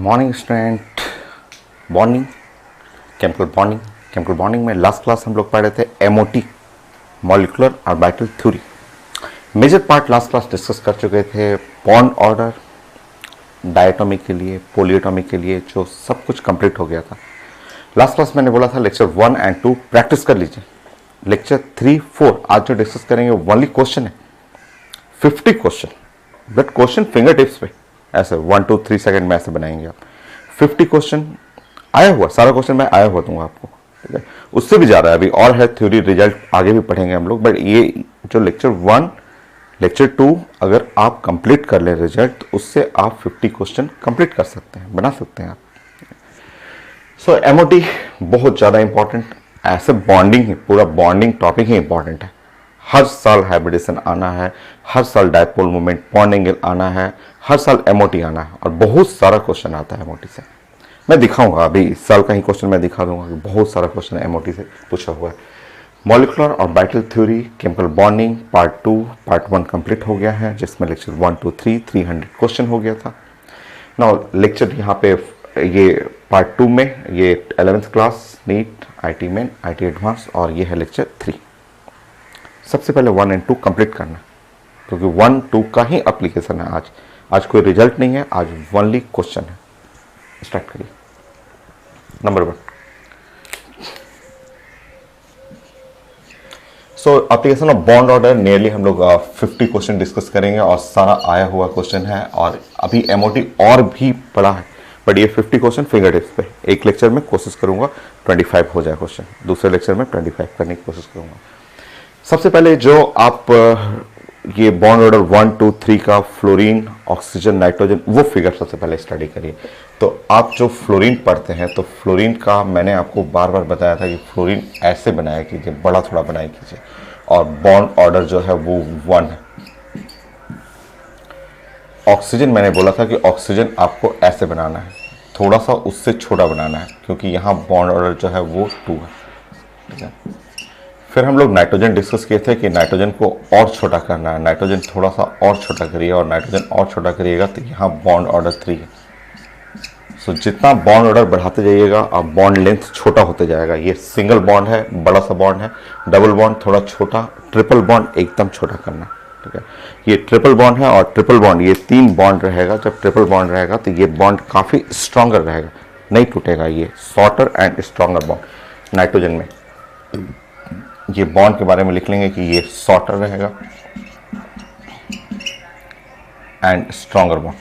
Morning student. Bonding, chemical bonding में last class हम लोग पढ़ रहे थे MOT, molecular orbital theory. Major part last class discuss कर चुके थे। बॉन्ड ऑर्डर डायटोमिक के लिए, पॉलीएटॉमिक के लिए जो सब कुछ कंप्लीट हो गया था। लास्ट क्लास मैंने बोला था लेक्चर 1 और 2 प्रैक्टिस कर लीजिए। लेक्चर 3, 4 आज जो डिस्कस करेंगे ओनली क्वेश्चन है, 50 question, but question finger tips पे ऐसे 1 2 3 सेकंड में ऐसे बनाएंगे आप। 50 क्वेश्चन आया हुआ, सारा क्वेश्चन मैं आया हुआ दूंगा आपको, ठीक है। उससे भी ज़्यादा अभी और है थ्योरी, रिजल्ट आगे भी पढ़ेंगे हम लोग, बट ये जो लेक्चर 1 लेक्चर 2 अगर आप कंप्लीट कर लें रिजल्ट, तो उससे आप 50 क्वेश्चन कंप्लीट कर सकते हैं, बना सकते हैं आप। सो एमओटी बहुत ज़्यादा इंपॉर्टेंट, ऐसे बॉन्डिंग ही, पूरा बॉन्डिंग टॉपिक ही इंपॉर्टेंट है। हर साल हाइब्रिडेशन आना है, हर साल डायपोल मोमेंट बॉन्ड एंगल आना है, हर साल एमओटी आना है और बहुत सारा क्वेश्चन आता है एमओटी से। मैं दिखाऊंगा अभी इस साल का ही क्वेश्चन मैं दिखा दूंगा कि बहुत सारा क्वेश्चन एमओटी से पूछा हुआ है। Molecular orbital theory, chemical bonding part 2 part 1 complete हो गया है, जिसमें लेक्चर 1 2 3 300 क्वेश्चन हो गया था। नाउ लेक्चर यहाँ पे ये पार्ट 2 में ये 11th class NEET, IT main, IT advance और ये है लेक्चर 3। सबसे पहले 1 और 2 कंप्लीट करना, क्योंकि 1 2 का ही एप्लीकेशन है आज। आज कोई रिजल्ट नहीं है, आज ओनली क्वेश्चन है। स्टार्ट करिए। Number 1, so application of bond order nearly हम लोग 50 क्वेश्चन डिस्कस करेंगे और सारा आया हुआ क्वेश्चन है। और अभी एमओटी और भी पड़ा है, बट ये 50 क्वेश्चन फिंगर टिप्स पे। एक लेक्चर में कोशिश करूंगा 25 हो जाए क्वेश्चन, दूसरे लेक्चर में 25 करने की कोशिश करूंगा। सबसे पहले जो आप ये बॉन्ड ऑर्डर 1 2 3 का फ्लोरीन, ऑक्सीजन, नाइट्रोजन, वो फिगर सबसे पहले स्टडी करिए। तो आप जो फ्लोरीन पढ़ते हैं, तो फ्लोरीन का मैंने आपको बार बार बताया था कि फ्लोरीन ऐसे बनाया कीजिए, बड़ा थोड़ा बनाया कीजिए, और बॉन्ड ऑर्डर जो है वो 1 है। ऑक्सीजन मैंने बोला था कि ऑक्सीजन आपको ऐसे बनाना है, थोड़ा सा उससे छोटा बनाना है, क्योंकि यहाँ बॉन्ड ऑर्डर जो है वो 2 है, ठीक है। फिर हम लोग नाइट्रोजन डिस्कस किए थे कि नाइट्रोजन को और छोटा करना है, नाइट्रोजन थोड़ा सा और छोटा करिए, और नाइट्रोजन और छोटा करिएगा तो यहाँ बॉन्ड ऑर्डर 3 है। सो जितना बॉन्ड ऑर्डर बढ़ाते जाइएगा और बॉन्ड लेंथ छोटा होते जाएगा। ये सिंगल बॉन्ड है, बड़ा सा बॉन्ड है, डबल बॉन्ड थोड़ा छोटा, ट्रिपल बॉन्ड एकदम छोटा करना, ठीक है। ये ट्रिपल बॉन्ड है और ट्रिपल बॉन्ड ये 3 बॉन्ड रहेगा। जब ट्रिपल बॉन्ड रहेगा तो ये बॉन्ड काफ़ी स्ट्रॉन्गर रहेगा, नहीं टूटेगा। ये shorter and stronger bond nitrogen में, ये बॉन्ड के बारे में लिख लेंगे कि ये शॉर्टर रहेगा एंड स्ट्रॉन्गर बॉन्ड।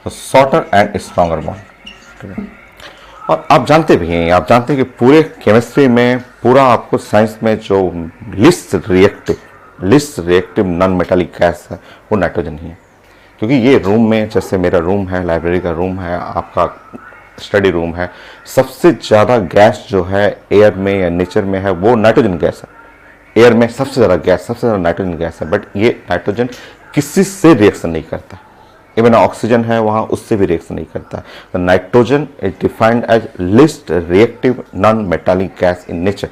तो शॉर्टर एंड स्ट्रॉन्गर बॉन्ड, ठीक है। और आप जानते भी हैं, आप जानते हैं कि पूरे केमिस्ट्री में, पूरा आपको साइंस में जो list reactive non metallic gas है वो नाइट्रोजन ही है। क्योंकि ये रूम में, जैसे मेरा रूम है, लाइब्रेरी का रूम है, आपका स्टडी रूम है, सबसे ज़्यादा गैस जो है एयर में या नेचर में है वो नाइट्रोजन गैस है। एयर में सबसे ज़्यादा गैस, सबसे ज़्यादा नाइट्रोजन गैस है, बट ये नाइट्रोजन किसी से रिएक्शन नहीं करता। इवन ऑक्सीजन है वहाँ, उससे भी रिएक्शन नहीं करता। तो nitrogen is defined as least reactive non metallic gas in nature.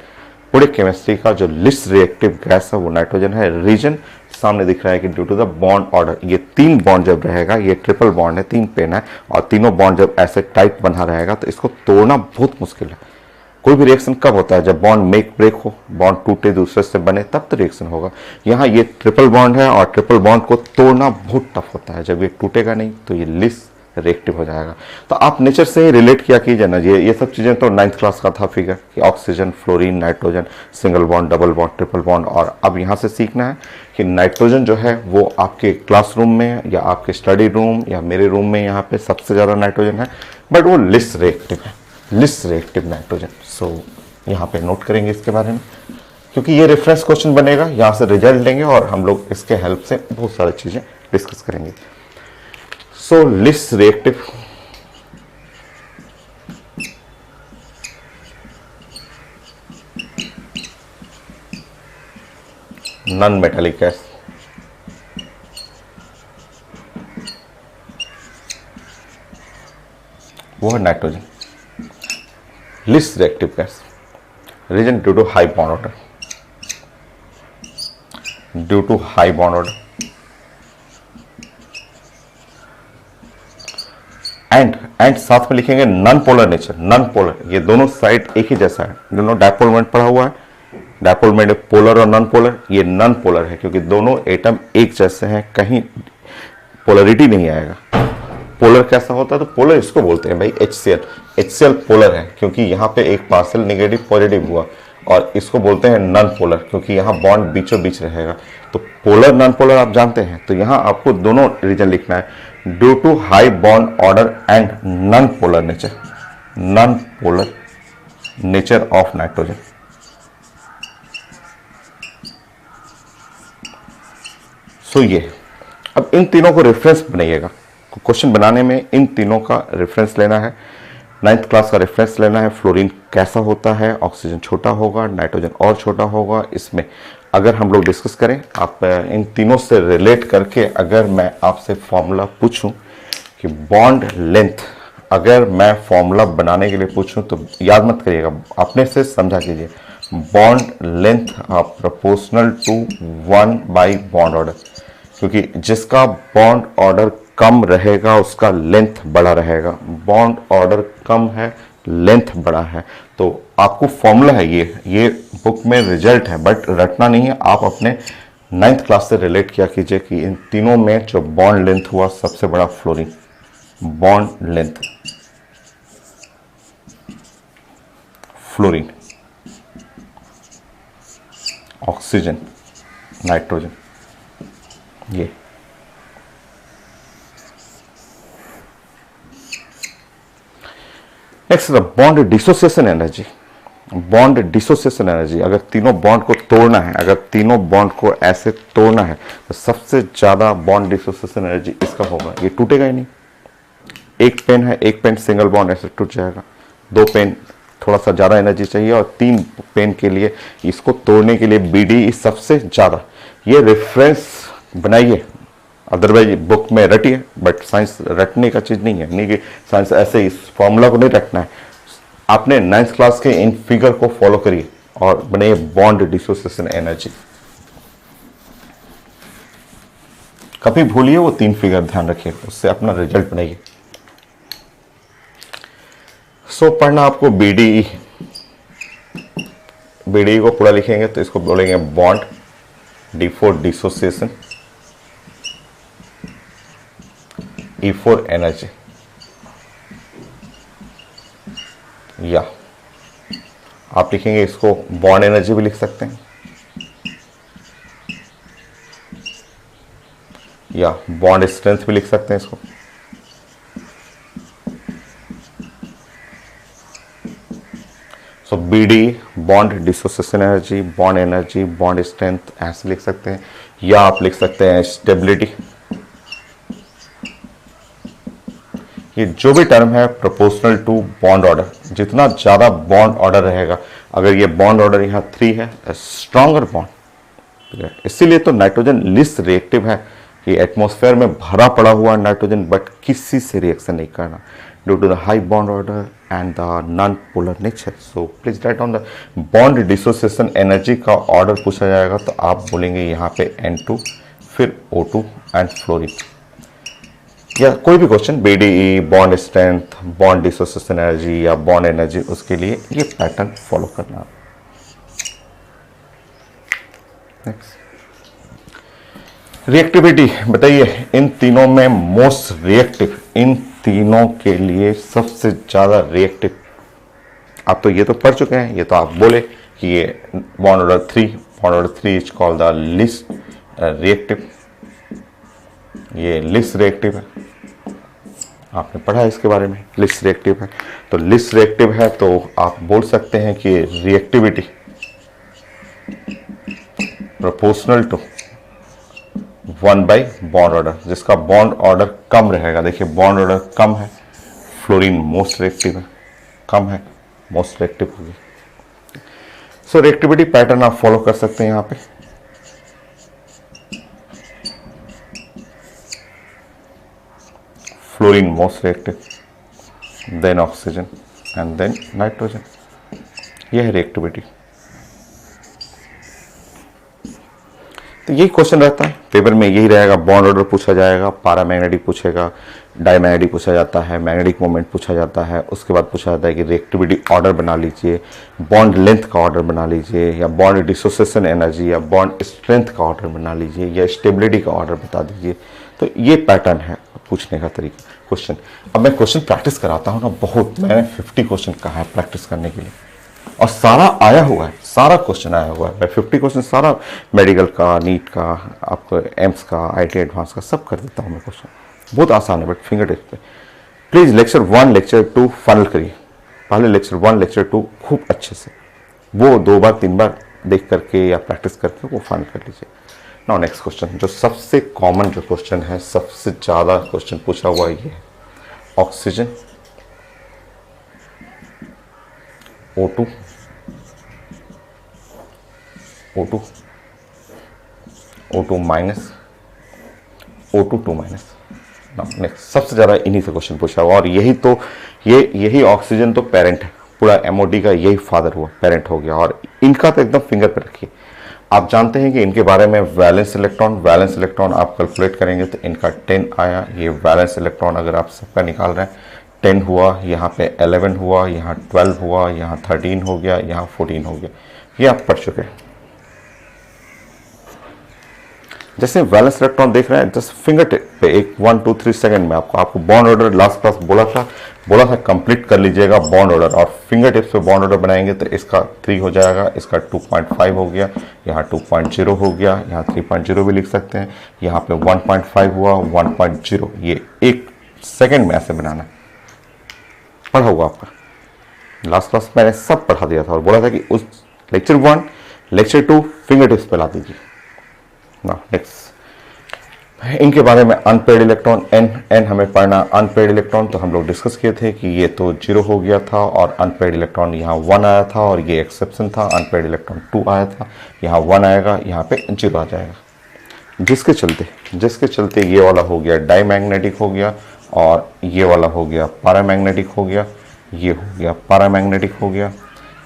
पूरे केमिस्ट्री का जो लिस्ट रिएक्टिव गैस है वो नाइट्रोजन है। रीजन सामने दिख रहा है कि due to the bond order, ये 3 बॉन्ड जब रहेगा, ये ट्रिपल बॉन्ड है, 3 पेन है, और तीनों बॉन्ड जब ऐसे टाइट बना रहेगा तो इसको तोड़ना बहुत मुश्किल है। कोई भी रिएक्शन कब होता है? जब बॉन्ड मेक ब्रेक हो, बॉन्ड टूटे दूसरे से बने, तब तो रिएक्शन होगा। यहाँ ये ट्रिपल बॉन्ड है और ट्रिपल बॉन्ड को तोड़ना बहुत टफ होता है। जब ये टूटेगा नहीं तो ये लिस्ट रिएक्टिव हो जाएगा। तो आप नेचर से ही रिलेट किया कीजिए ना। ये सब चीज़ें तो 9th क्लास का था फिगर कि oxygen, fluorine, nitrogen, single bond, double bond, triple bond. और अब यहाँ से सीखना है कि नाइट्रोजन जो है वो आपके क्लासरूम में या आपके स्टडी रूम या मेरे रूम में यहाँ पे सबसे ज़्यादा नाइट्रोजन है, बट वो लिस्ट रिएक्टिव है, लिस्ट रिएक्टिव नाइट्रोजन। सो यहाँ पे नोट करेंगे इसके बारे में, क्योंकि ये रेफरेंस क्वेश्चन बनेगा, यहाँ से रिजल्ट लेंगे और हम लोग इसके हेल्प से बहुत सारी चीज़ें डिस्कस करेंगे। So least reactive non metallic gas, वो है nitrogen. Least reactive gas, reason due to high bond order, due to high bond order, and साथ में लिखेंगे non polar nature, non polar, ये दोनों साइड एक ही जैसा है, दोनों डायपोल मोमेंट पढ़ा हुआ है, डायपोल मोमेंट पोलर और नॉन पोलर, ये नॉन पोलर है क्योंकि दोनों एटम एक जैसे हैं, कहीं पोलरिटी नहीं आएगा। पोलर कैसा होता है, तो पोलर इसको बोलते हैं भाई HCl, HCl पोलर है क्योंकि यहाँ पे एक पार्सल नेगेटिव पॉजिटिव हुआ, और इसको बोलते हैं नॉन पोलर क्योंकि यहाँ बॉन्ड बीचों बीच रहेगा। तो पोलर नॉन पोलर आप जानते हैं, तो यहाँ आपको दोनों रीजन लिखना है, due to high bond order and non polar nature, non polar nature of nitrogen. So ये अब इन तीनों को रेफरेंस बनाइएगा, क्वेश्चन बनाने में इन तीनों का रेफरेंस लेना है, 9th क्लास का रेफरेंस लेना है। फ्लोरीन कैसा होता है, ऑक्सीजन छोटा होगा, नाइट्रोजन और छोटा होगा। इसमें अगर हम लोग डिस्कस करें, आप इन तीनों से रिलेट करके अगर मैं आपसे फॉर्मूला पूछूं कि बॉन्ड लेंथ, अगर मैं फॉर्मूला बनाने के लिए पूछूं तो याद मत करिएगा, अपने से समझा कीजिए, bond length proportional to 1 by bond order, क्योंकि जिसका बॉन्ड ऑर्डर कम रहेगा उसका लेंथ बड़ा रहेगा, बॉन्ड ऑर्डर कम है, लेंथ बड़ा है। तो आपको फॉर्मूला है ये बुक में रिजल्ट है बट रटना नहीं है, आप अपने 9th क्लास से रिलेट किया कीजिए कि इन तीनों में जो बॉन्ड लेंथ हुआ सबसे बड़ा fluorine, bond length fluorine, oxygen, nitrogen, ये next bond dissociation energy. Bond dissociation energy, अगर तीनों बॉन्ड को तोड़ना है, अगर तीनों बॉन्ड को ऐसे तोड़ना है तो सबसे ज्यादा बॉन्ड डिसोसिएशन एनर्जी इसका होगा, ये टूटेगा ही नहीं। एक पेन है, एक पेन सिंगल बॉन्ड ऐसे टूट जाएगा, 2 पेन थोड़ा सा ज्यादा एनर्जी चाहिए, और 3 पेन के लिए इसको तोड़ने के लिए BD सबसे ज्यादा। ये रेफरेंस बनाइए, अदरवाइज बुक में रटिए, बट साइंस रटने का चीज नहीं है, नहीं कि साइंस ऐसे इस फॉर्मूला को नहीं रटना है। आपने 9th क्लास के इन फिगर को फॉलो करिए और बनाइए बॉन्ड डिसोसिएशन एनर्जी। कभी भूलिए वो 3 फिगर ध्यान रखिए, उससे अपना रिजल्ट बनाइए। सो पढ़ना आपको BDE को पूरा लिखेंगे तो इसको बोलेंगे bond, D4 dissociation, E4 energy, या आप लिखेंगे इसको बॉन्ड एनर्जी भी लिख सकते हैं, या बॉन्ड स्ट्रेंथ भी लिख सकते हैं इसको। सो BD bond dissociation energy, bond strength ऐसे लिख सकते हैं, या आप लिख सकते हैं स्टेबिलिटी। ये जो भी टर्म है प्रोपोर्शनल टू बॉन्ड ऑर्डर, जितना ज्यादा बॉन्ड ऑर्डर रहेगा, अगर ये बॉन्ड ऑर्डर यहाँ 3 है, स्ट्रॉन्गर बॉन्ड, ठीक है। इसीलिए तो नाइट्रोजन लिस्ट रिएक्टिव है कि एटमॉस्फेयर में भरा पड़ा हुआ नाइट्रोजन बट किसी से रिएक्शन नहीं करना, due to the high bond order and the non polar nature. So please write on the bond dissociation energy का ऑर्डर पूछा जाएगा तो आप बोलेंगे यहाँ पे N2, फिर O2 एंड फ्लोरीन, या कोई भी question BDE, bond strength, bond dissociation energy या बॉन्ड एनर्जी, उसके लिए ये पैटर्न फॉलो करना। नेक्स्ट रिएक्टिविटी बताइए, इन तीनों में मोस्ट रिएक्टिव, इन तीनों के लिए सबसे ज्यादा रिएक्टिव, आप तो ये तो पढ़ चुके हैं, ये तो आप बोले कि ये bond order 3 is called the least reactive, ये लिस्ट रिएक्टिव है, आपने पढ़ा है इसके बारे में, लिस्ट रिएक्टिव है। तो लिस्ट रिएक्टिव है तो आप बोल सकते हैं कि reactivity proportional to 1 by bond order, जिसका बॉन्ड ऑर्डर कम रहेगा। देखिए बॉन्ड ऑर्डर कम है, फ्लोरीन मोस्ट रिएक्टिव है, कम है, मोस्ट रिएक्टिव होगी। सो रिएक्टिविटी पैटर्न आप फॉलो कर सकते हैं यहाँ पे। Fluorine most reactive, then oxygen and then nitrogen, यह है रिएक्टिविटी। तो यही क्वेश्चन रहता है पेपर में, यही रहेगा। बॉन्ड ऑर्डर पूछा जाएगा, पैरामैग्नेटिक पूछेगा, डायमैग्नेटिक पूछा जाता है, मैग्नेटिक मोमेंट पूछा जाता है। उसके बाद पूछा जाता है कि रिएक्टिविटी ऑर्डर बना लीजिए, बॉन्ड लेंथ का ऑर्डर बना लीजिए, या बॉन्ड डिसोसिएशन एनर्जी या बॉन्ड स्ट्रेंथ का ऑर्डर बना लीजिए, या स्टेबिलिटी का ऑर्डर बता दीजिए। तो ये पैटर्न है पूछने का तरीका क्वेश्चन। अब मैं क्वेश्चन प्रैक्टिस कराता हूँ ना, बहुत, मैंने 50 क्वेश्चन कहा है प्रैक्टिस करने के लिए, और सारा आया हुआ है, सारा क्वेश्चन आया हुआ है। मैं 50 क्वेश्चन सारा मेडिकल का, नीट का, आपको एम्स का, आईटी एडवांस का सब कर देता हूँ मैं क्वेश्चन। बहुत आसान है, बट फिंगर टिप्स पे। प्लीज़ लेक्चर 1 लेक्चर 2 फाइनल करिए। पहले लेक्चर 1 लेक्चर 2 खूब अच्छे से, वो 2 बार 3 बार देख करके या प्रैक्टिस करके वो फाइनल कर लीजिए। नाउ नेक्स्ट क्वेश्चन, जो सबसे कॉमन जो क्वेश्चन है, सबसे ज़्यादा क्वेश्चन पूछा हुआ ये है, oxygen O2 minus O2 2 minus. Next सबसे ज़्यादा इन्हीं से क्वेश्चन पूछा हुआ, और यही तो यही ऑक्सीजन तो पेरेंट है, पूरा एमओडी का यही फादर हुआ, पेरेंट हो गया। और इनका तो एकदम फिंगर पे रखिए। आप जानते हैं कि इनके बारे में वैलेंस इलेक्ट्रॉन आप कैलकुलेट करेंगे तो इनका 10 आया। ये वैलेंस इलेक्ट्रॉन अगर आप सबका निकाल रहे हैं, 10 हुआ, यहाँ पे 11 हुआ, यहाँ 12 हुआ, यहाँ 13 हो गया, यहाँ 14 हो गया। ये आप पढ़ चुके हैं। जैसे वैलेंस इलेक्ट्रॉन देख रहे हैं, जस्ट फिंगर टिप पे एक 1 2 3 सेकंड में आपको बॉन्ड ऑर्डर लास्ट क्लास बोला था कंप्लीट कर लीजिएगा बॉन्ड ऑर्डर, और फिंगर टिप्स पे बॉन्ड ऑर्डर बनाएंगे तो इसका 3 हो जाएगा, इसका 2.5 हो गया, यहाँ 2.0 हो गया, यहाँ 3.0 भी लिख सकते हैं, यहाँ पे 1.5 हुआ, 1.0। ये 1 सेकंड में ऐसे बनाना पढ़ा हुआ आपका। लास्ट क्लास मैंने सब पढ़ा दिया था और बोला था कि उस लेक्चर 1 लेक्चर 2 फिंगर टिप्स पे ला दीजिए ना। नेक्स्ट इनके बारे में अनपेड इलेक्ट्रॉन एन हमें पढ़ना। अनपेड इलेक्ट्रॉन तो हम लोग डिस्कस किए थे कि ये तो 0 हो गया था, और अनपेड इलेक्ट्रॉन यहाँ 1 आया था, और ये एक्सेप्शन था। अनपेड इलेक्ट्रॉन 2 आया था, यहाँ 1 आएगा, यहाँ पे 0 आ जाएगा। जिसके चलते ये वाला हो गया डाईमैग्नेटिक हो गया, और ये वाला हो गया पैरामैग्नेटिक हो गया, ये हो गया पैरामैग्नेटिक हो गया,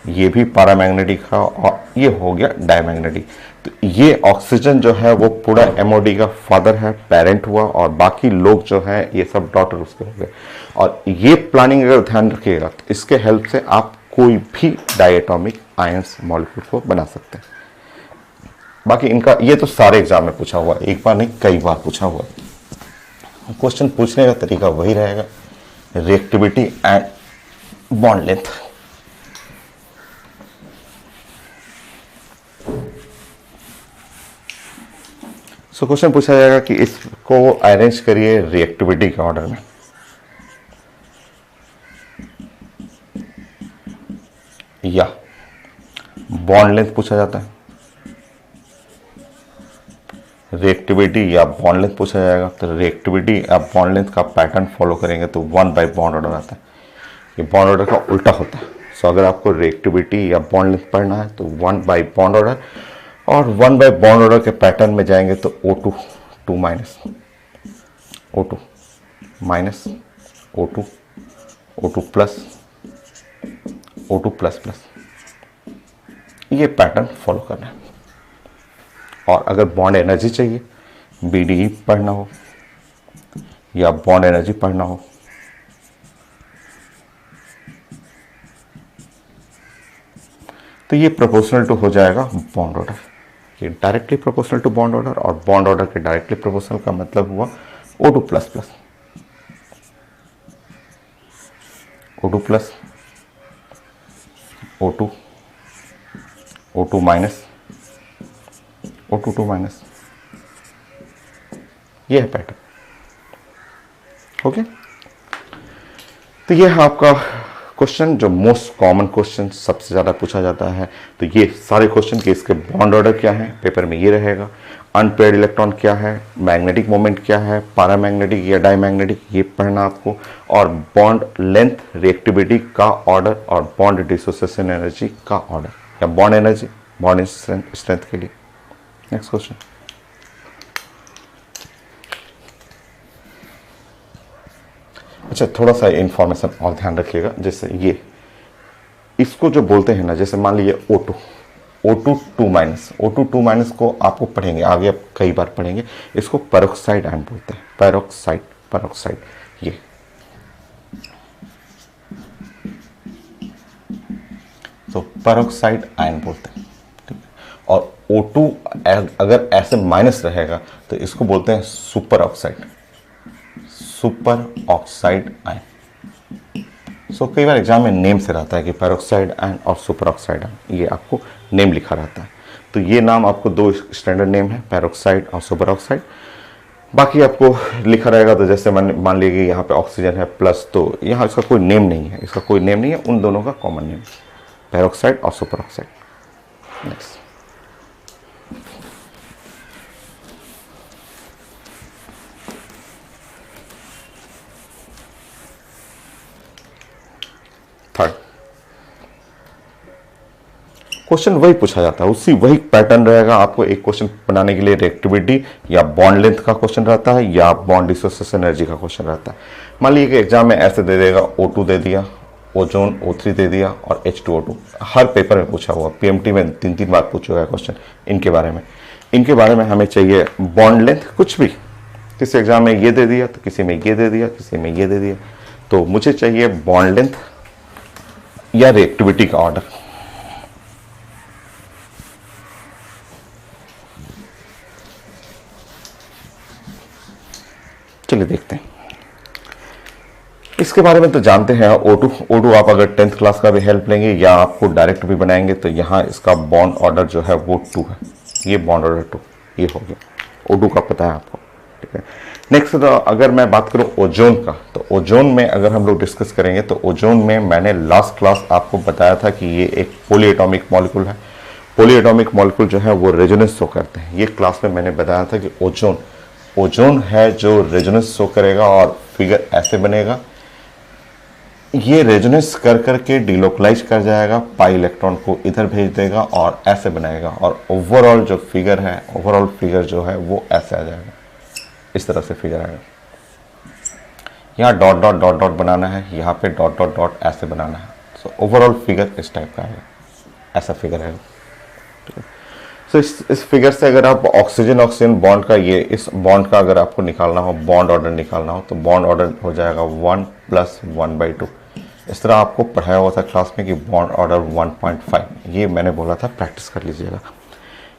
ये भी पैरामैग्नेटिक है, और ये हो गया डायमैग्नेटिक। तो ये ऑक्सीजन जो है वो पूरा एमओडी का फादर है, पेरेंट हुआ, और बाकी लोग जो है ये सब डॉटर उसके हो गए। और ये प्लानिंग अगर ध्यान रखिएगा तो इसके हेल्प से आप कोई भी डायटोमिक आयंस मॉलिक्यूल को बना सकते हैं। बाकी इनका ये तो सारे एग्जाम में पूछा हुआ, एक बार नहीं कई बार पूछा हुआ। क्वेश्चन पूछने का तरीका वही रहेगा, reactivity and bond length. So question पूछा जाएगा कि इसको अरेंज करिए रिएक्टिविटी के ऑर्डर में। या बॉन्ड लेंथ पूछा जाता है, रिएक्टिविटी या बॉन्ड लेंथ पूछा जाएगा। तो रिएक्टिविटी या बॉन्ड लेंथ का पैटर्न फॉलो करेंगे तो 1 बाय बॉन्ड ऑर्डर आता है। ये बॉन्ड ऑर्डर का उल्टा होता है। सो अगर आपको रिएक्टिविटी या बॉन्ड लेंथ पढ़ना है तो 1 बाय बॉन्ड ऑर्डर, और 1 बाय बॉन्ड ऑर्डर के पैटर्न में जाएंगे तो O2 2 minus, O2 minus, O2 O2 plus, O2 plus plus, ये पैटर्न फॉलो करना है। और अगर बॉन्ड एनर्जी चाहिए, BDE पढ़ना हो या बॉन्ड एनर्जी पढ़ना हो, तो ये प्रोपोर्शनल टू हो जाएगा बॉन्ड ऑर्डर। ये directly proportional to bond order, और बॉन्ड ऑर्डर के डायरेक्टली प्रोपोर्शनल का मतलब हुआ O2 plus plus, O2 plus, O2 O2 minus, O2 2 minus. ये है पैटर्न। ओके, तो ये है आपका क्वेश्चन, जो मोस्ट कॉमन क्वेश्चन सबसे ज़्यादा पूछा जाता है। तो ये सारे क्वेश्चन के इसके बॉन्ड ऑर्डर क्या है पेपर में ये रहेगा, अनपेयर्ड इलेक्ट्रॉन क्या है, मैग्नेटिक मोमेंट क्या है, पैरामैग्नेटिक या डायमैग्नेटिक, ये पढ़ना आपको, और बॉन्ड लेंथ, रिएक्टिविटी का ऑर्डर, और बॉन्ड डिसोसिएशन एनर्जी का ऑर्डर, या बॉन्ड एनर्जी, बॉन्ड स्ट्रेंथ के लिए। नेक्स्ट क्वेश्चन, अच्छा थोड़ा सा इंफॉर्मेशन और ध्यान रखिएगा। जैसे ये इसको जो बोलते हैं ना, जैसे मान लीजिए O2 2 को आपको पढ़ेंगे आगे, आप कई बार पढ़ेंगे। इसको पेरोक्साइड आयन बोलते हैं, पेरोक्साइड ये। तो पेरोक्साइड आयन बोलते हैं, ठीक है। और O2 अगर ऐसे माइनस रहेगा तो इसको बोलते हैं सुपर ऑक्साइड आयन। सो कई बार एग्जाम में नेम से रहता है कि पेरोक्साइड आयन और सुपर ऑक्साइड आयन, ये आपको नेम लिखा रहता है। तो ये नाम आपको दो स्टैंडर्ड नेम है, पेरोक्साइड और सुपर ऑक्साइड। बाकी आपको लिखा रहेगा, तो जैसे मान लीजिए यहाँ पे ऑक्सीजन है प्लस, तो यहाँ इसका कोई नेम नहीं है, उन दोनों का कॉमन नेम, पेरोक्साइड और super oxide. Next, third question वही पूछा जाता है, वही पैटर्न रहेगा। आपको एक क्वेश्चन बनाने के लिए रिएक्टिविटी या बॉन्ड लेंथ का क्वेश्चन रहता है या बॉन्ड डिसोसिएशन एनर्जी का क्वेश्चन रहता है। मान लीजिए कि एग्जाम में ऐसे दे देगा, O2 दे दिया, ओजोन O3 दे दिया और H2O2। हर पेपर में पूछा हुआ, PMT में 3-3 बार पूछा हुआ है क्वेश्चन इनके बारे में हमें चाहिए बॉन्ड लेंथ, कुछ भी। किसी एग्जाम में ये दे दिया, तो किसी में ये दे दिया, किसी में ये दे दिया। तो मुझे चाहिए बॉन्ड लेंथ या रिएक्टिविटी का ऑर्डर। चलिए देखते हैं। इसके बारे में तो जानते हैं, O2 आप अगर 10th क्लास का भी हेल्प लेंगे या आपको डायरेक्ट भी बनाएंगे, तो यहाँ इसका बॉन्ड ऑर्डर जो है वो 2 है, ये बॉन्ड ऑर्डर 2 ये हो गया। O2 का पता है आपको, ठीक है। नेक्स्ट, अगर मैं बात करूं ओजोन का, तो ओजोन में अगर हम लोग डिस्कस करेंगे, तो ओजोन में मैंने लास्ट क्लास आपको बताया था कि ये एक पॉलीएटॉमिक मॉलिक्यूल है। पॉलीएटॉमिक मॉलिक्यूल जो है वो रेजोनेंस शो करते हैं। ये क्लास में मैंने बताया था कि ओजोन है जो रेजोनेंस शो करेगा और फिगर ऐसे बनेगा। ये रेजोनेंस कर करके डिलोकलाइज कर जाएगा, पाई इलेक्ट्रॉन को इधर भेज देगा और ऐसे बनाएगा, और ओवरऑल जो फिगर है, ओवरऑल फिगर जो है वो ऐसे आ जाएगा, इस तरह से फिगर आएगा। यहाँ डॉट डॉट डॉट डॉट बनाना है, यहाँ पे डॉट डॉट डॉट ऐसे बनाना है। सो ओवरऑल फिगर इस टाइप का आएगा, ऐसा फिगर आएगा। सो इस फिगर से अगर आप ऑक्सीजन बॉन्ड का, ये इस बॉन्ड का अगर आपको निकालना हो, बॉन्ड ऑर्डर निकालना हो, तो बॉन्ड ऑर्डर हो जाएगा 1 + 1/2। इस तरह आपको पढ़ाया हुआ था क्लास में कि बॉन्ड ऑर्डर 1.5। ये मैंने बोला था, प्रैक्टिस कर लीजिएगा,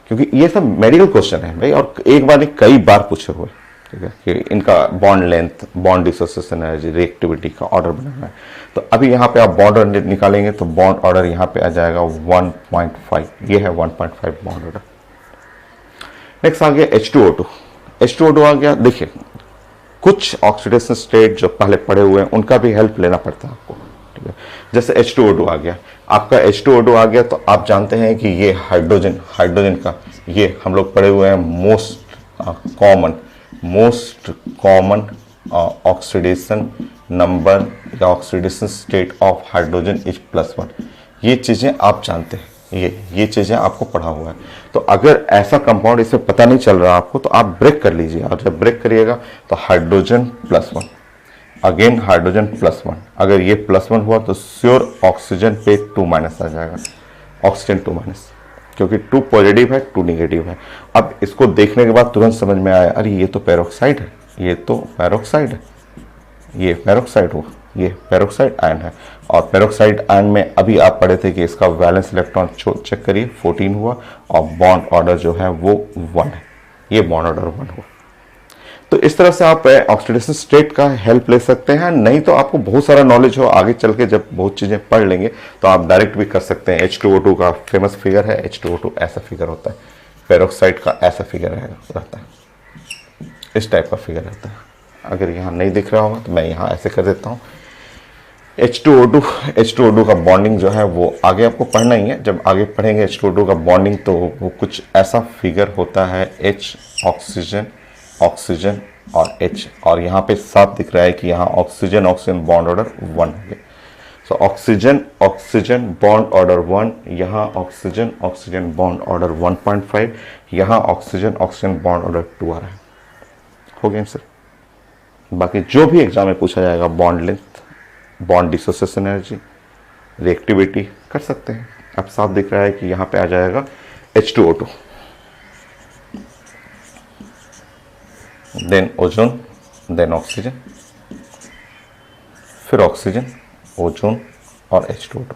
क्योंकि ये सब मेडिकल क्वेश्चन है भाई, और एक बार नहीं कई बार पूछे हुए, ठीक है, कि इनका bond length, bond dissociation energy, reactivity का ऑर्डर बनाना है। तो अभी यहाँ पे आप बॉन्ड ऑर्डर निकालेंगे, तो बॉन्ड ऑर्डर यहाँ पे आ जाएगा 1.5, ये है 1.5 बॉन्ड ऑर्डर। नेक्स्ट आ गया H2O2 आ गया। देखिए, कुछ ऑक्सीडेशन स्टेट जो पहले पढ़े हुए हैं उनका भी हेल्प लेना पड़ता है आपको, ठीक है। जैसे H2O2 आ गया, आपका H2O2 आ गया, तो आप जानते हैं कि ये हाइड्रोजन का, ये हम लोग पढ़े हुए हैं मोस्ट कॉमन ऑक्सीडेशन नंबर या oxidation state of hydrogen is +1। ये चीजें आप जानते हैं, ये चीजें आपको पढ़ा हुआ है। तो अगर ऐसा कंपाउंड इसमें पता नहीं चल रहा आपको, तो आप ब्रेक कर लीजिए, और जब ब्रेक करिएगा तो हाइड्रोजन +1, अगेन हाइड्रोजन +1। अगर ये +1 हुआ तो श्योर ऑक्सीजन पे 2- आ जाएगा, ऑक्सीजन 2-, क्योंकि 2 पॉजिटिव है, 2 नेगेटिव है। अब इसको देखने के बाद तुरंत समझ में आया, अरे ये तो पेरोक्साइड है, ये पेरोक्साइड हुआ, ये पेरोक्साइड आयन है। और पेरोक्साइड आयन में अभी आप पढ़े थे कि इसका वैलेंस इलेक्ट्रॉन चेक करिए, 14 हुआ, और बॉन्ड ऑर्डर जो है वो 1 है, ये बॉन्ड ऑर्डर 1 हुआ। तो इस तरह से आप ऑक्सीडेशन स्टेट का हेल्प ले सकते हैं। नहीं तो आपको बहुत सारा नॉलेज हो, आगे चल के जब बहुत चीजें पढ़ लेंगे तो आप डायरेक्ट भी कर सकते हैं। H2O2 का फेमस फिगर है, H2O2 ऐसा फिगर होता है, पेरोक्साइड का ऐसा फिगर रहता है, इस टाइप का फिगर रहता है। अगर यहाँ नहीं दिख रहा होगा तो मैं यहाँ ऐसे कर देता हूँ। H2O2 का बॉन्डिंग जो है वो आगे आपको पढ़ना ही है। जब आगे पढ़ेंगे H2O2 का बॉन्डिंग, तो वो कुछ ऐसा फिगर होता है, H ऑक्सीजन और H, और यहाँ पे साफ दिख रहा है कि यहाँ ऑक्सीजन बॉन्ड ऑर्डर 1 हो गया। सो ऑक्सीजन बॉन्ड ऑर्डर 1, यहाँ ऑक्सीजन बॉन्ड ऑर्डर 1.5, यहाँ ऑक्सीजन बॉन्ड ऑर्डर 2 आ रहा है। हो गया सर। बाकी जो भी एग्जाम में पूछा जाएगा, bond length, bond dissociation energy, reactivity कर सकते हैं, अब साफ दिख रहा है कि यहाँ पे आ जाएगा H2O2, then ozone, then oxygen, फिर ऑक्सीजन, ओजोन और H2O2,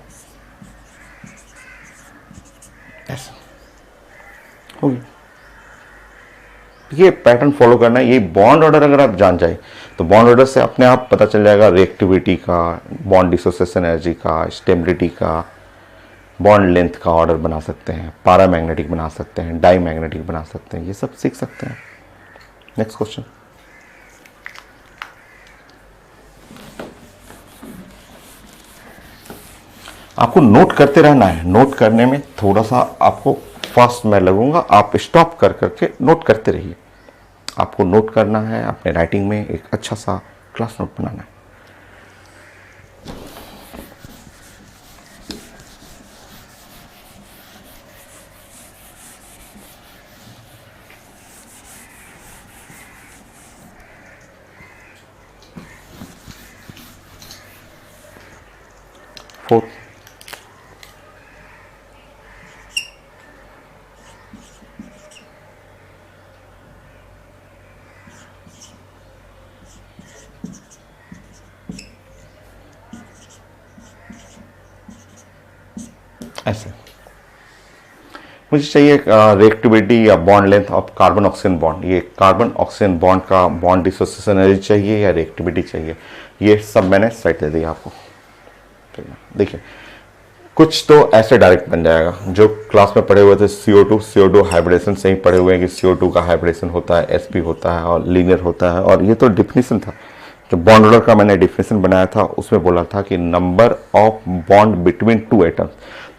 ऐसा होगी। ये पैटर्न फॉलो करना है। ये बॉन्ड ऑर्डर अगर आप जान जाए तो बॉन्ड ऑर्डर से अपने आप पता चल जाएगा रिएक्टिविटी का, बॉन्ड डिसोसिएशन एनर्जी का, स्टेबिलिटी का, बॉन्ड लेंथ का ऑर्डर बना सकते हैं, पैरामैग्नेटिक बना सकते हैं, डाई मैग्नेटिक बना सकते हैं, ये सब सीख सकते हैं। नेक्स्ट क्वेश्चन, आपको नोट करते रहना है। नोट करने में थोड़ा सा आपको फास्ट मैं लगूंगा, आप स्टॉप कर करके नोट करते रहिए। आपको नोट करना है, अपने राइटिंग में एक अच्छा सा क्लास नोट बनाना है। फोर्थ, ऐसे मुझे चाहिए रिएक्टिविटी या bond length of carbon oxygen bond. ये कार्बन ऑक्सीजन बॉन्ड का बॉन्ड डिसोसिएशन एनर्जी चाहिए या रिएक्टिविटी चाहिए, ये सब मैंने साइड दे दिया आपको। देखिए कुछ तो ऐसे डायरेक्ट बन जाएगा, जो क्लास में पढ़े हुए थे CO2 हाइब्रिडेशन से ही पढ़े हुए हैं कि CO2 का हाइब्रिडेशन होता है, sp होता है और लीनियर होता है। और ये तो डिफिनीशन था, जो बॉन्ड ऑर्डर का मैंने डिफिनीशन बनाया था उसमें बोला था कि number of bond between two atoms.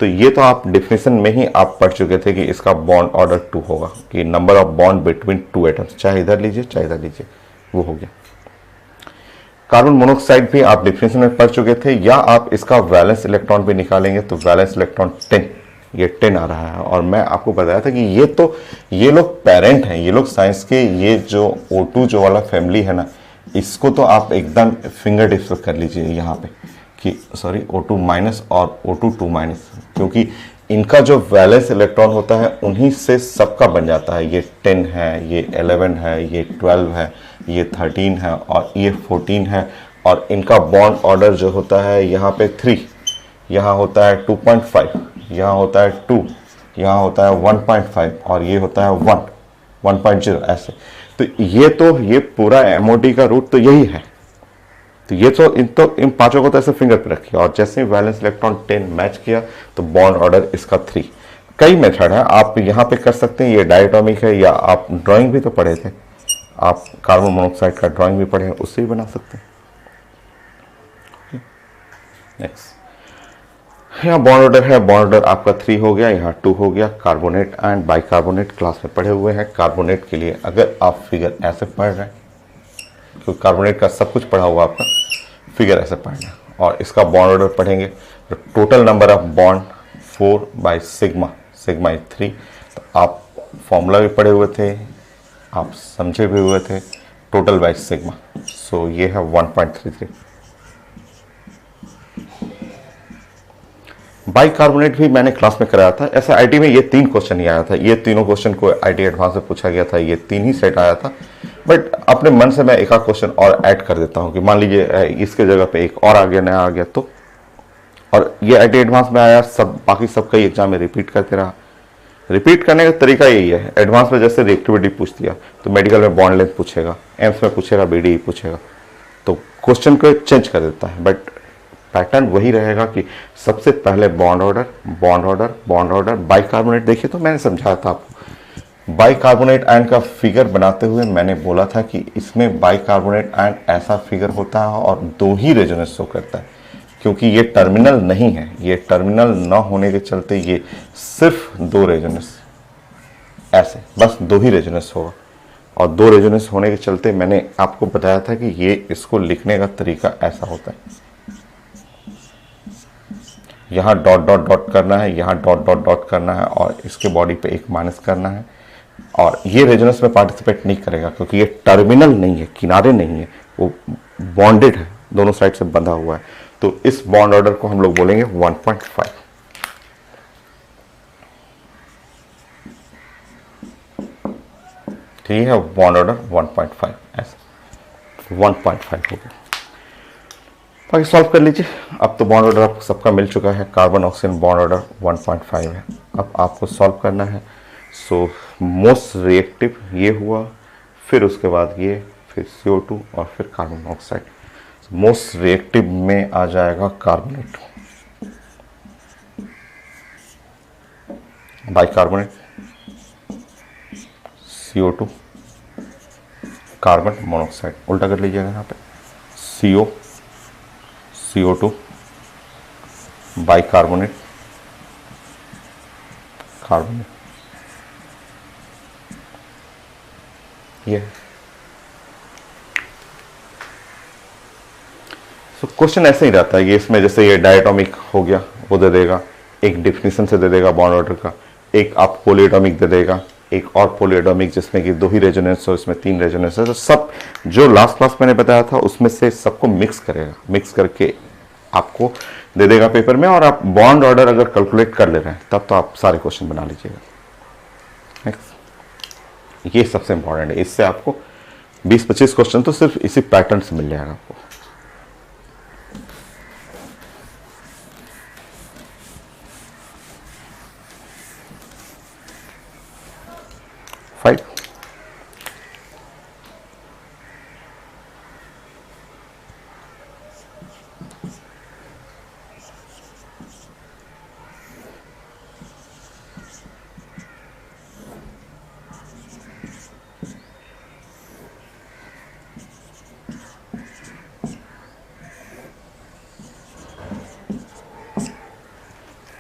तो ये तो आप डिफिनीशन में ही आप पढ़ चुके थे कि इसका बॉन्ड ऑर्डर 2 होगा, कि number of bond between two atoms, चाहे इधर लीजिए चाहे इधर लीजिए, वो हो गया। कार्बन मोनोऑक्साइड भी आप डिफिनेशन में पढ़ चुके थे, या आप इसका वैलेंस इलेक्ट्रॉन भी निकालेंगे तो वैलेंस इलेक्ट्रॉन 10, ये 10 आ रहा है। और मैं आपको बताया था कि ये लोग पेरेंट हैं, ये लोग साइंस के, ये जो O2 जो वाला फैमिली है ना, इसको तो आप एकदम फिंगर टिप्स कर लीजिए यहाँ पे कि सॉरी O2 माइनस और O2 2 माइनस, क्योंकि इनका जो वैलेंस इलेक्ट्रॉन होता है उन्हीं से सबका बन जाता है। ये 10 है, ये 11 है, ये 12 है, ये 13 है और ये 14 है। और इनका बॉन्ड ऑर्डर जो होता है यहाँ पे 3, यहाँ होता है 2.5, यहाँ होता है 2, यहाँ होता है 1.5 और ये होता है 1.0 ऐसे। तो ये पूरा MOD का रूट तो यही है। तो ये तो इन पांचों को तो ऐसे फिंगर पे रखिए, और जैसे ही वैलेंस इलेक्ट्रॉन 10 मैच किया तो बॉन्ड ऑर्डर इसका 3। कई मेथड है, आप यहाँ पे कर सकते हैं, ये डायटोमिक है, या आप ड्राइंग भी तो पढ़े थे, आप कार्बन मोनोऑक्साइड का ड्राइंग भी पढ़े हैं, उससे भी बना सकते हैं। नेक्स्ट, यहाँ बॉन्ड ऑर्डर है, बॉन्ड ऑर्डर आपका 3 हो गया, यहाँ 2 हो गया। कार्बोनेट एंड बाइकार्बोनेट क्लास में पढ़े हुए हैं। कार्बोनेट के लिए अगर आप फिगर ऐसे पढ़ रहे हैं, क्योंकि कार्बोनेट का सब कुछ पढ़ा हुआ आपका, फिगर ऐसे पढ़ना, और इसका बॉन्ड ऑर्डर पढ़ेंगे तो total number of bond 4 by sigma, sigma is 3। तो आप फॉर्मूला भी पढ़े हुए थे, आप समझे भी हुए थे, टोटल बाई सिग्मा, सो ये है 1.33। बाइकार्बोनेट भी मैंने क्लास में कराया था। ऐसा आईटी में ये 3 क्वेश्चन ही आया था, ये तीनों क्वेश्चन को आईटी एडवांस में पूछा गया था, ये 3 ही सेट आया था। बट अपने मन से मैं एक आध क्वेश्चन और ऐड कर देता हूँ कि मान लीजिए इसके जगह पे एक और आ गया, नया आ गया तो, और ये आईटी एडवांस में आया, सब बाकी सब कई एग्जाम में रिपीट करते रहा। रिपीट करने का तरीका यही है, एडवांस में जैसे रिएक्टिविटी पूछ दिया तो मेडिकल में बॉन्ड लेंथ पूछेगा, एम्स में पूछेगा, BDE पूछेगा, तो क्वेश्चन को चेंज कर देता है। बट पैटर्न वही रहेगा कि सबसे पहले bond order, bond order, bond order. Bicarbonate देखिए तो मैंने समझाया था आपको, बाइकार्बोनेट आयन का फिगर बनाते हुए मैंने बोला था कि इसमें बाइकार्बोनेट आयन ऐसा फिगर होता है और 2 ही रेजोनेंस शो करता है, क्योंकि ये टर्मिनल नहीं है। ये टर्मिनल न होने के चलते ये सिर्फ 2 रेजोनेंस, ऐसे बस 2 ही रेजोनेंस होगा। और 2 रेजोनेंस होने के चलते मैंने आपको बताया था कि ये इसको लिखने का तरीका ऐसा होता है, यहाँ डॉट डॉट डॉट करना है, यहाँ डॉट डॉट डॉट करना है, और इसके बॉडी पे एक माइनस करना है। और ये रेजोनेंस में पार्टिसिपेट नहीं करेगा क्योंकि ये टर्मिनल नहीं है, किनारे नहीं है, वो बॉन्डेड है, दोनों साइड से बंधा हुआ है। तो इस बॉन्ड ऑर्डर को हम लोग बोलेंगे 1.5। ठीक है, बॉन्ड ऑर्डर 1.5 ऐसा 1.5 हो गया। बाकी सॉल्व कर लीजिए। अब तो बॉन्ड ऑर्डर आपको सबका मिल चुका है, कार्बन ऑक्सीजन बॉन्ड ऑर्डर 1.5 है। अब आपको सॉल्व करना है। सो मोस्ट रिएक्टिव ये हुआ, फिर उसके बाद ये, फिर CO2 और फिर कार्बन मोनोऑक्साइड। मोस्ट रिएक्टिव में आ जाएगा carbonate, bicarbonate, CO2, carbon monoxide. उल्टा कर लीजिएगा यहाँ पे, CO, CO2, बाइकार्बोनेट, कार्बोनेट। ये तो क्वेश्चन ऐसे ही रहता है। ये इसमें जैसे ये डायटोमिक हो गया, वो दे देगा, एक डिफिनीशन से दे देगा बॉन्ड ऑर्डर का, एक आप पॉलीएटॉमिक दे देगा, एक और पॉलीएटॉमिक जिसमें कि 2 ही रेजोनेंस हो, इसमें 3 रेजोनेंस है। तो सब जो लास्ट क्लास मैंने बताया था उसमें से सबको मिक्स करेगा, मिक्स करके आपको दे देगा पेपर में। और आप बॉन्ड ऑर्डर अगर कैलकुलेट कर ले रहे हैं तब तो आप सारे क्वेश्चन बना लीजिएगा। नेक्स्ट, ये सबसे इंपॉर्टेंट है। इससे आपको 20-25 क्वेश्चन तो सिर्फ इसी पैटर्न से मिल जाएगा आपको। 5,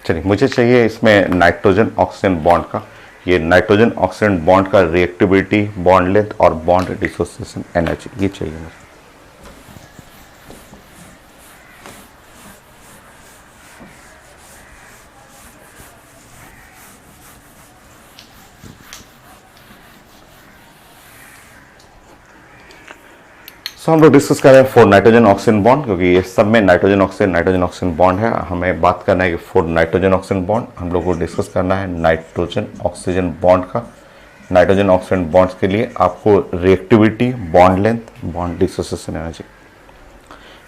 चलिए मुझे चाहिए इसमें नाइट्रोजन ऑक्सीजन बॉन्ड का, ये नाइट्रोजन ऑक्सीजन बॉन्ड का रिएक्टिविटी, बॉन्ड लेंथ और बॉन्ड डिसोसिएशन एनर्जी, ये चाहिए मुझे। सो हम लोग डिस्कस कर रहे हैं 4 नाइट्रोजन ऑक्सीजन बॉन्ड, क्योंकि ये सब में नाइट्रोजन ऑक्सीजन बॉन्ड है। हमें बात करना है कि 4 नाइट्रोजन ऑक्सीजन बॉन्ड हम लोग को डिस्कस करना है नाइट्रोजन ऑक्सीजन बॉन्ड का। नाइट्रोजन ऑक्सीजन बॉन्ड्स के लिए आपको reactivity, bond length, bond dissociation energy,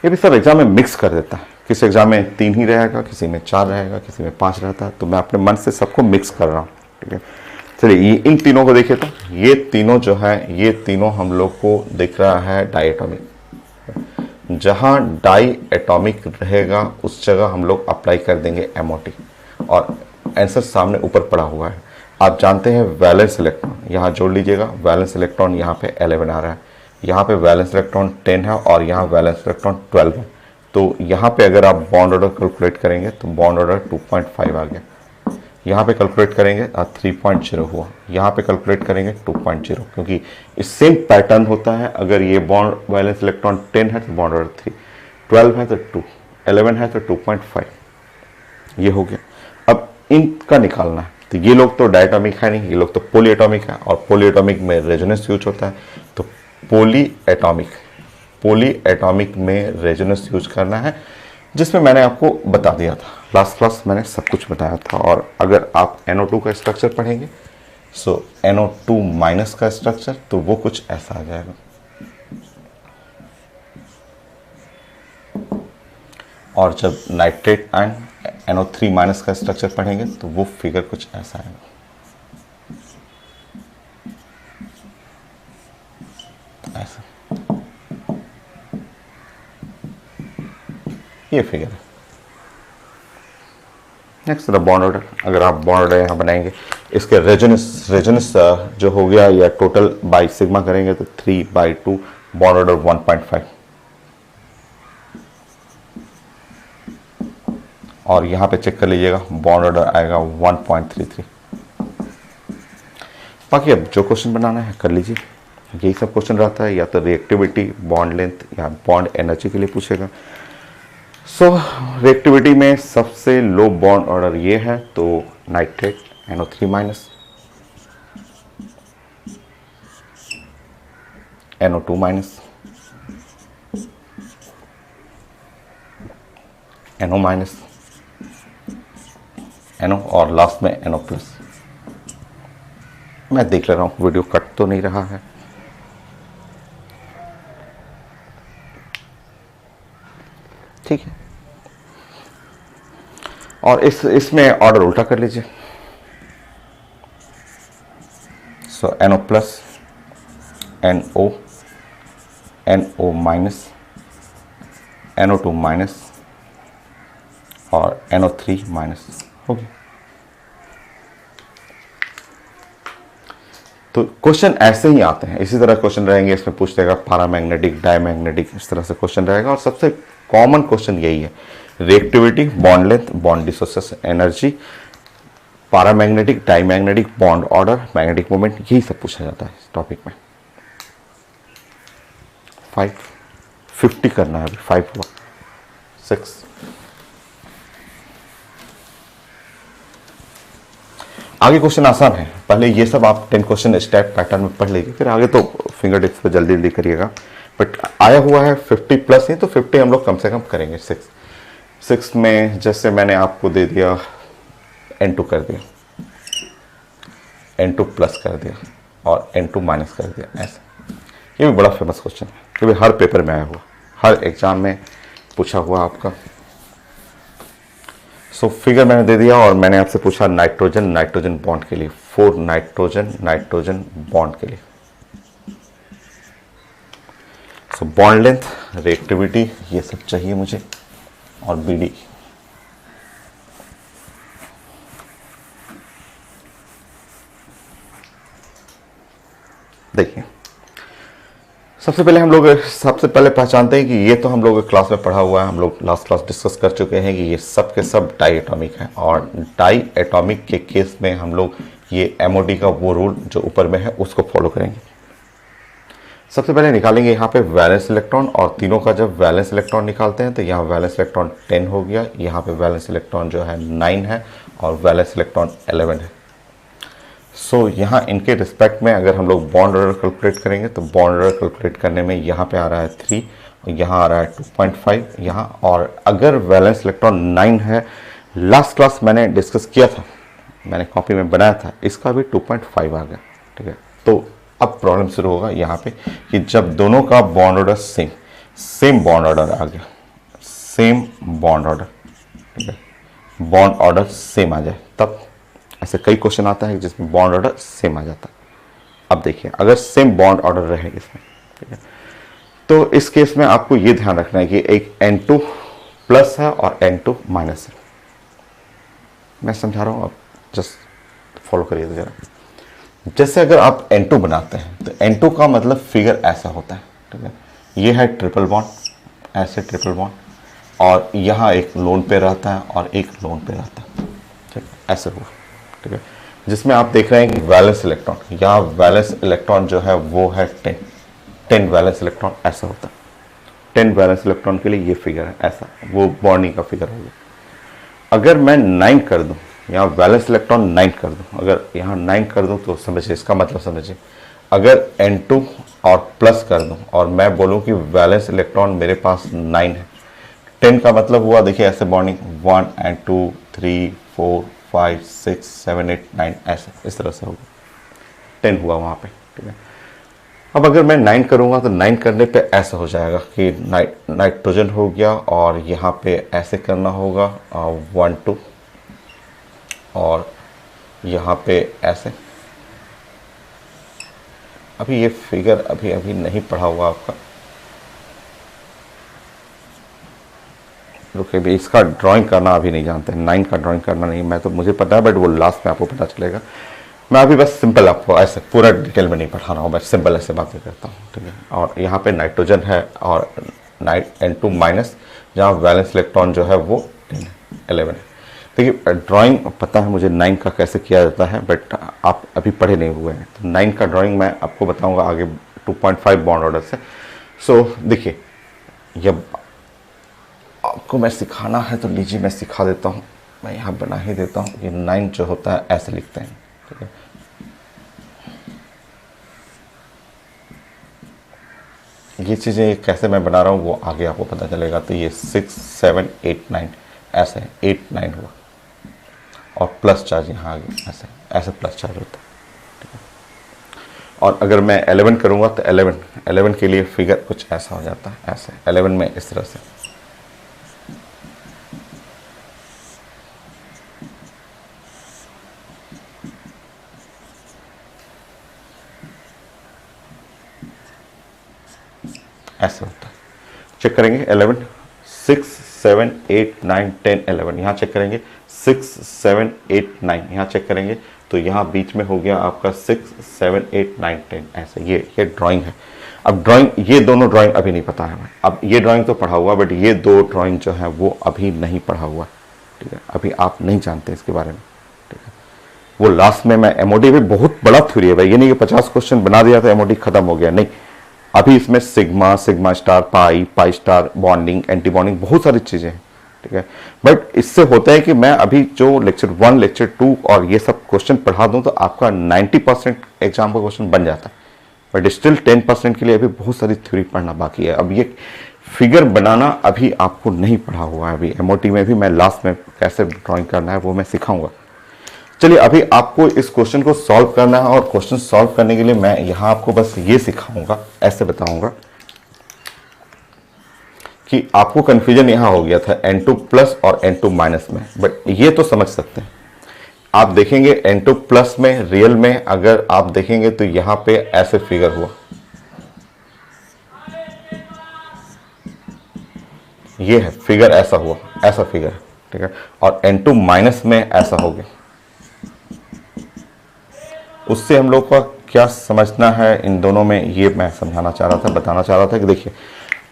ये भी सब एग्जाम में मिक्स कर देता है। किसी एग्जाम में 3 ही रहेगा, किसी में 4 रहेगा, किसी में 5 रहता है। तो मैं अपने मन से सबको मिक्स कर रहा हूँ, ठीक है। चलिए ये इन तीनों को देखिए। तो ये तीनों जो है, ये तीनों हम लोग को दिख रहा है डाइएटॉमिक। जहाँ डाई एटॉमिक रहेगा उस जगह हम लोग अप्लाई कर देंगे MOT, और आंसर सामने ऊपर पड़ा हुआ है। आप जानते हैं वैलेंस इलेक्ट्रॉन, यहाँ जोड़ लीजिएगा। वैलेंस इलेक्ट्रॉन यहाँ पे 11 आ रहा है, यहाँ पे वैलेंस इलेक्ट्रॉन 10 है और यहाँ वैलेंस इलेक्ट्रॉन 12 है। तो यहाँ पे अगर आप बॉन्ड ऑर्डर कैलकुलेट करेंगे तो बॉन्ड ऑर्डर 2.5 आ गया। यहाँ पे कैलकुलेट करेंगे 3.0 हुआ, यहाँ पे कैलकुलेट करेंगे 2.0, क्योंकि इस सेम पैटर्न होता है। अगर ये बॉन्ड वैलेंस इलेक्ट्रॉन 10 है तो बॉन्ड ऑर्डर 3, 12 है तो 2, 11 है तो 2.5, ये हो गया। अब इनका निकालना है। तो ये लोग तो डायटोमिक है नहीं, ये लोग तो पॉलीएटॉमिक है, और पॉलीएटॉमिक में रेजोनेंस यूज होता है। तो पॉलीएटॉमिक में रेजोनेंस यूज करना है, जिसमें मैंने आपको बता दिया था लास्ट क्लास, मैंने सब कुछ बताया था। और अगर आप NO2 का स्ट्रक्चर पढ़ेंगे, सो NO2 माइनस का स्ट्रक्चर तो वो कुछ ऐसा आ जाएगा। और जब नाइट्रेट आयन NO3 माइनस का स्ट्रक्चर पढ़ेंगे तो वो फिगर कुछ ऐसा आएगा। ऐसा ये फिगर है। Next bond order. अगर आप बॉन्ड ऑर्डर यहाँ बनाएंगे, इसके रेजोनेंस जो हो गया या टोटल बाई सिग्मा करेंगे तो 3/2, बॉन्ड ऑर्डर 1.5, और यहाँ पे चेक कर लीजिएगा बॉन्ड ऑर्डर आएगा 1.33। बाकी अब जो क्वेश्चन बनाना है कर लीजिए। यही सब क्वेश्चन रहता है, या तो रिएक्टिविटी, बॉन्ड लेंथ या बॉन्ड एनर्जी के लिए पूछेगा। सो रिएक्टिविटी में सबसे लो बॉन्ड ऑर्डर ये है, तो nitrate NO3 minus, NO2 minus, NO minus, NO और लास्ट में NO प्लस। मैं देख ले रहा हूँ वीडियो कट तो नहीं रहा है। ठीक है, और इसमें ऑर्डर उल्टा कर लीजिए। सो NO plus, NO, NO minus, NO2 minus और NO3 माइनस होगी। तो क्वेश्चन ऐसे ही आते हैं, इसी तरह क्वेश्चन रहेंगे। इसमें पूछ देगा पैरामैग्नेटिक, डायमैग्नेटिक, इस तरह से क्वेश्चन रहेगा। और सबसे कॉमन क्वेश्चन यही है, reactivity, bond length, bond dissociation energy, paramagnetic, diamagnetic, bond order, magnetic moment, यही सब पूछा जाता है इस टॉपिक में। 50 करना है अभी, 5 हुआ, 6। आगे क्वेश्चन आसान है, पहले ये सब आप 10 क्वेश्चन स्टेप पैटर्न में पढ़ लीजिए, फिर आगे तो फिंगर टिप्स पे जल्दी जल्दी करिएगा। बट आया हुआ है 50 प्लस ही, तो 50 हम लोग कम से कम करेंगे। 6 में जैसे मैंने आपको दे दिया, N2 कर दिया, N2 प्लस कर दिया और N2 माइनस कर दिया, ऐसे। ये भी बड़ा फेमस क्वेश्चन है, क्योंकि हर पेपर में आया हुआ, हर एग्जाम में पूछा हुआ आपका। सो फिगर मैंने दे दिया, और मैंने आपसे पूछा नाइट्रोजन नाइट्रोजन बॉन्ड के लिए, 4 नाइट्रोजन नाइट्रोजन बॉन्ड के लिए। सो बॉन्ड लेंथ, रिएक्टिविटी, ये सब चाहिए मुझे, और BD। देखिए, सबसे पहले पहचानते हैं कि ये तो हम लोग क्लास में पढ़ा हुआ है, हम लोग लास्ट क्लास डिस्कस कर चुके हैं कि ये सब के सब डाई एटॉमिक है। और डाई एटॉमिक के केस में हम लोग ये MOD का वो रूल जो ऊपर में है उसको फॉलो करेंगे। सबसे पहले निकालेंगे यहाँ पे वैलेंस इलेक्ट्रॉन, और तीनों का जब वैलेंस इलेक्ट्रॉन निकालते हैं तो यहाँ वैलेंस इलेक्ट्रॉन 10 हो गया, यहाँ पे वैलेंस इलेक्ट्रॉन जो है 9 है, और वैलेंस इलेक्ट्रॉन 11 है। सो यहाँ इनके रिस्पेक्ट में अगर हम लोग बॉन्ड ऑर्डर कैलकुलेट करेंगे, तो बॉन्ड ऑर्डर कैलकुलेट करने में यहाँ पे आ रहा है 3, और यहाँ आ रहा है 2.5 यहाँ। और अगर वैलेंस इलेक्ट्रॉन 9 है, लास्ट क्लास मैंने डिस्कस किया था, मैंने कॉपी में बनाया था, इसका भी 2.5 आ गया। ठीक है, तो अब प्रॉब्लम शुरू होगा यहाँ पे कि जब दोनों का bond order same bond order आ गया, सेम बॉन्ड ऑर्डर, ठीक है, बॉन्ड ऑर्डर सेम आ जाए, तब ऐसे कई क्वेश्चन आता है जिसमें बॉन्ड ऑर्डर सेम आ जाता है। अब देखिए, अगर सेम बॉन्ड ऑर्डर रहे इसमें, ठीक है, तो इस केस में आपको ये ध्यान रखना है कि एक N2 प्लस है और N2 माइनस है। मैं समझा रहा हूँ, आप जस्ट फॉलो करिए तो जरा। जैसे अगर आप N2 बनाते हैं, तो N2 का मतलब फिगर ऐसा होता है, ठीक है, ये है ट्रिपल बॉन्ड, ऐसे ट्रिपल बॉन्ड, और यहाँ एक लोन पे रहता है और एक लोन पे रहता है, ठीक है, ऐसे हुआ, ठीक है, जिसमें आप देख रहे हैं कि वैलेंस इलेक्ट्रॉन, यहाँ वैलेंस इलेक्ट्रॉन जो है वो है 10 वैलेंस इलेक्ट्रॉन, ऐसा होता है। 10 वैलेंस इलेक्ट्रॉन के लिए ये फिगर है, ऐसा वो बॉन्डिंग का फिगर होगा। अगर मैं 9 कर दूं, यहाँ वैलेंस इलेक्ट्रॉन 9 कर दूं, अगर यहाँ 9 कर दूं तो समझिए इसका मतलब समझिए, अगर N2 और प्लस कर दूं और मैं बोलूं कि वैलेंस इलेक्ट्रॉन मेरे पास 9 है, 10 का मतलब हुआ, देखिए ऐसे बॉन्डिंग 1 and 2 3 4 5 6 7 8 9, ऐसे इस तरह से होगा, 10 हुआ वहाँ पे, ठीक है। अब अगर मैं 9 करूँगा तो 9 करने पे ऐसा हो जाएगा कि नाइट्रोजन हो गया, और यहाँ पे ऐसे करना होगा 1 2, और यहाँ पे ऐसे। अभी ये फिगर अभी नहीं पढ़ा हुआ आपका, रुके भी, इसका ड्राइंग करना अभी नहीं जानते हैं, 9 का ड्राइंग करना नहीं, मैं तो मुझे पता है, बट वो लास्ट में आपको पता चलेगा। मैं अभी बस सिंपल आपको ऐसे पूरा डिटेल में नहीं पढ़ा रहा हूँ, मैं सिंपल ऐसे बातें करता हूँ, ठीक है। और यहाँ पे नाइट्रोजन है और N2 माइनस, जहाँ वैलेंस इलेक्ट्रॉन जो है वो 11 है। देखिए ड्राइंग पता है मुझे 9 का कैसे किया जाता है, बट आप अभी पढ़े नहीं हुए हैं, तो 9 का ड्राइंग मैं आपको बताऊँगा आगे 2.5 बॉन्ड ऑर्डर से। सो देखिए, जब आपको मैं सिखाना है तो लीजिए मैं सिखा देता हूँ, मैं यहाँ बना ही देता हूँ। ये 9 जो होता है ऐसे लिखते हैं, ठीक है। ये चीज़ें कैसे मैं बना रहा हूँ वो आगे आपको पता चलेगा। तो ये 6 7 8 9 ऐसे 8 9 हुआ, और प्लस चार्ज यहाँ आ गया, ऐसे प्लस चार्ज होता है, ठीक है। और अगर मैं 11 करूँगा तो 11 के लिए फिगर कुछ ऐसा हो जाता है, ऐसे 11 में इस तरह से। ऐसे होता है। चेक करेंगे 11, 6, 7, 8, 9, 10, 11, यहाँ चेक करेंगे 6, 7, 8, 9, यहाँ चेक करेंगे तो यहाँ बीच में हो गया आपका 6, 7, 8, 9, 10, ऐसे। ये ड्राइंग है। अब ड्राइंग, ये दोनों ड्राइंग अभी नहीं पता है। अब ये ड्राइंग तो पढ़ा हुआ, बट ये दो ड्राइंग जो है वो अभी नहीं पढ़ा हुआ, ठीक है। अभी आप नहीं जानते इसके बारे में, ठीक है। वो लास्ट में मैं एमओडी भी बहुत बड़ा थ्योरी है भाई, ये नहीं कि 50 क्वेश्चन बना दिया तो एमओडी खत्म हो गया, नहीं। अभी इसमें sigma, sigma star, pi, pi star, bonding, antibonding, बहुत सारी चीजें हैं, ठीक है। बट इससे होता है कि मैं अभी जो लेक्चर 1, लेक्चर 2 और ये सब क्वेश्चन पढ़ा दूं तो आपका 90% एग्जाम का क्वेश्चन बन जाता है। बट स्टिल 10% के लिए अभी बहुत सारी थ्योरी पढ़ना बाकी है। अब ये फिगर बनाना अभी आपको नहीं पढ़ा हुआ है। अभी एमओटी में भी मैं लास्ट में कैसे ड्राइंग करना है वो मैं सिखाऊंगा। चलिए, अभी आपको इस क्वेश्चन को सॉल्व करना है और क्वेश्चन सॉल्व करने के लिए मैं यहां आपको बस ये सिखाऊंगा, ऐसे बताऊंगा कि आपको कंफ्यूजन यहां हो गया था N2 प्लस और N2 माइनस में, बट ये तो समझ सकते हैं। आप देखेंगे N2 प्लस में रियल में अगर आप देखेंगे तो यहां पे ऐसे फिगर हुआ, ये है फिगर, ऐसा हुआ, ऐसा फिगर, ठीक है। और N2 माइनस में ऐसा हो गया। उससे हम लोग का क्या समझना है इन दोनों में, ये मैं समझाना चाह रहा था, बताना चाह रहा था कि देखिए,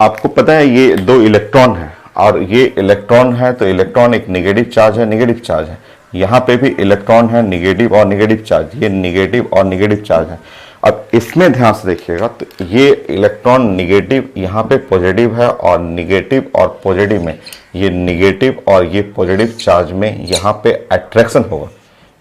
आपको पता है ये दो इलेक्ट्रॉन है और ये इलेक्ट्रॉन है, तो इलेक्ट्रॉन एक नेगेटिव चार्ज है, नेगेटिव चार्ज है। यहाँ पे भी इलेक्ट्रॉन है, नेगेटिव और नेगेटिव चार्ज, ये नेगेटिव और नेगेटिव चार्ज है। अब इसमें ध्यान से देखिएगा तो ये इलेक्ट्रॉन नेगेटिव, यहाँ पे पॉजिटिव है, और नेगेटिव और पॉजिटिव में, ये नेगेटिव और ये पॉजिटिव चार्ज में यहाँ पे अट्रैक्शन होगा।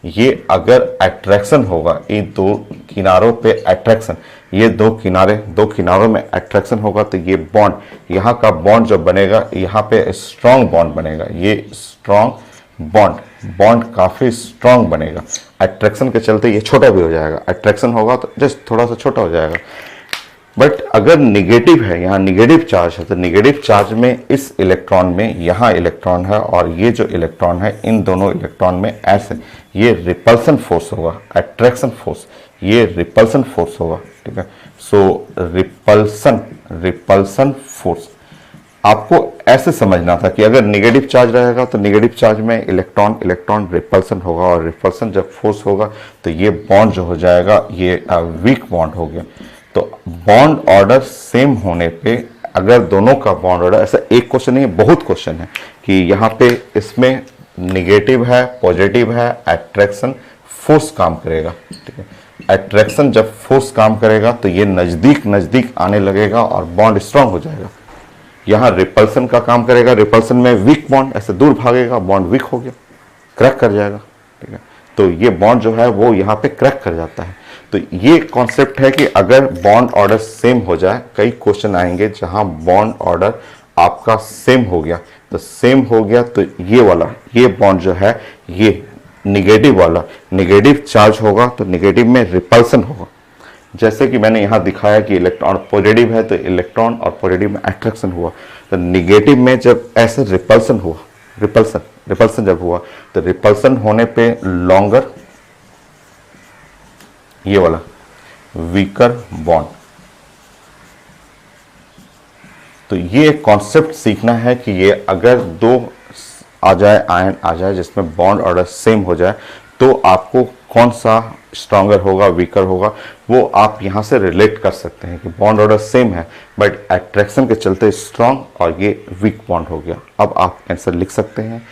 ये अगर अट्रैक्शन होगा, ये दो किनारों पे अट्रैक्शन, ये दो किनारों में अट्रैक्शन होगा तो ये बॉन्ड, यहाँ का बॉन्ड जो बनेगा, यहाँ पे स्ट्रॉन्ग बॉन्ड बनेगा, ये स्ट्रॉन्ग बॉन्ड काफी स्ट्रॉन्ग बनेगा। अट्रैक्शन के चलते ये छोटा भी हो जाएगा, अट्रैक्शन होगा तो जस्ट थोड़ा सा छोटा हो जाएगा। बट अगर निगेटिव है, यहाँ निगेटिव चार्ज है, तो निगेटिव चार्ज में इस इलेक्ट्रॉन में, यहाँ इलेक्ट्रॉन है और ये जो इलेक्ट्रॉन है, इन दोनों इलेक्ट्रॉन में ऐसे ये रिपल्सन फोर्स होगा, अट्रैक्शन फोर्स, ये रिपल्सन फोर्स होगा, ठीक है। सो रिपल्सन फोर्स आपको ऐसे समझना था कि अगर निगेटिव चार्ज रहेगा तो निगेटिव चार्ज में इलेक्ट्रॉन रिपल्सन होगा, और रिपल्सन जब फोर्स होगा तो ये बॉन्ड जो हो जाएगा ये वीक बॉन्ड हो गया। तो बॉन्ड ऑर्डर सेम होने पे, अगर दोनों का बॉन्ड ऑर्डर, ऐसा एक क्वेश्चन नहीं है, बहुत क्वेश्चन है कि यहाँ पे इसमें निगेटिव है, पॉजिटिव है, अट्रैक्शन फोर्स काम करेगा, ठीक है। अट्रैक्शन जब फोर्स काम करेगा तो ये नजदीक आने लगेगा और बॉन्ड स्ट्रांग हो जाएगा। यहाँ रिपल्सन का काम करेगा, रिपल्सन में वीक बॉन्ड ऐसे दूर भागेगा, बॉन्ड वीक हो गया, क्रैक कर जाएगा, ठीक है। तो ये बॉन्ड जो है वो यहाँ पे क्रैक कर जाता है। तो ये कॉन्सेप्ट है कि अगर बॉन्ड ऑर्डर सेम हो जाए, कई क्वेश्चन आएंगे जहां बॉन्ड ऑर्डर आपका सेम हो गया, तो सेम हो गया तो ये वाला, ये बॉन्ड जो है ये निगेटिव वाला, निगेटिव चार्ज होगा तो निगेटिव में रिपल्सन होगा। जैसे कि मैंने यहाँ दिखाया कि इलेक्ट्रॉन पॉजिटिव है तो इलेक्ट्रॉन और पॉजिटिव में अट्रैक्शन हुआ, तो निगेटिव में जब ऐसे रिपल्सन हुआ, रिपल्सन जब हुआ तो रिपल्सन होने पे लॉन्गर, ये वाला वीकर बॉन्ड। तो ये कॉन्सेप्ट सीखना है कि ये अगर दो आ जाए, आयन आ जाए जिसमें बॉन्ड ऑर्डर सेम हो जाए, तो आपको कौन सा स्ट्रॉन्गर होगा, वीकर होगा, वो आप यहां से रिलेट कर सकते हैं कि बॉन्ड ऑर्डर सेम है बट अट्रैक्शन के चलते स्ट्रॉन्ग और ये वीक बॉन्ड हो गया। अब आप आंसर लिख सकते हैं।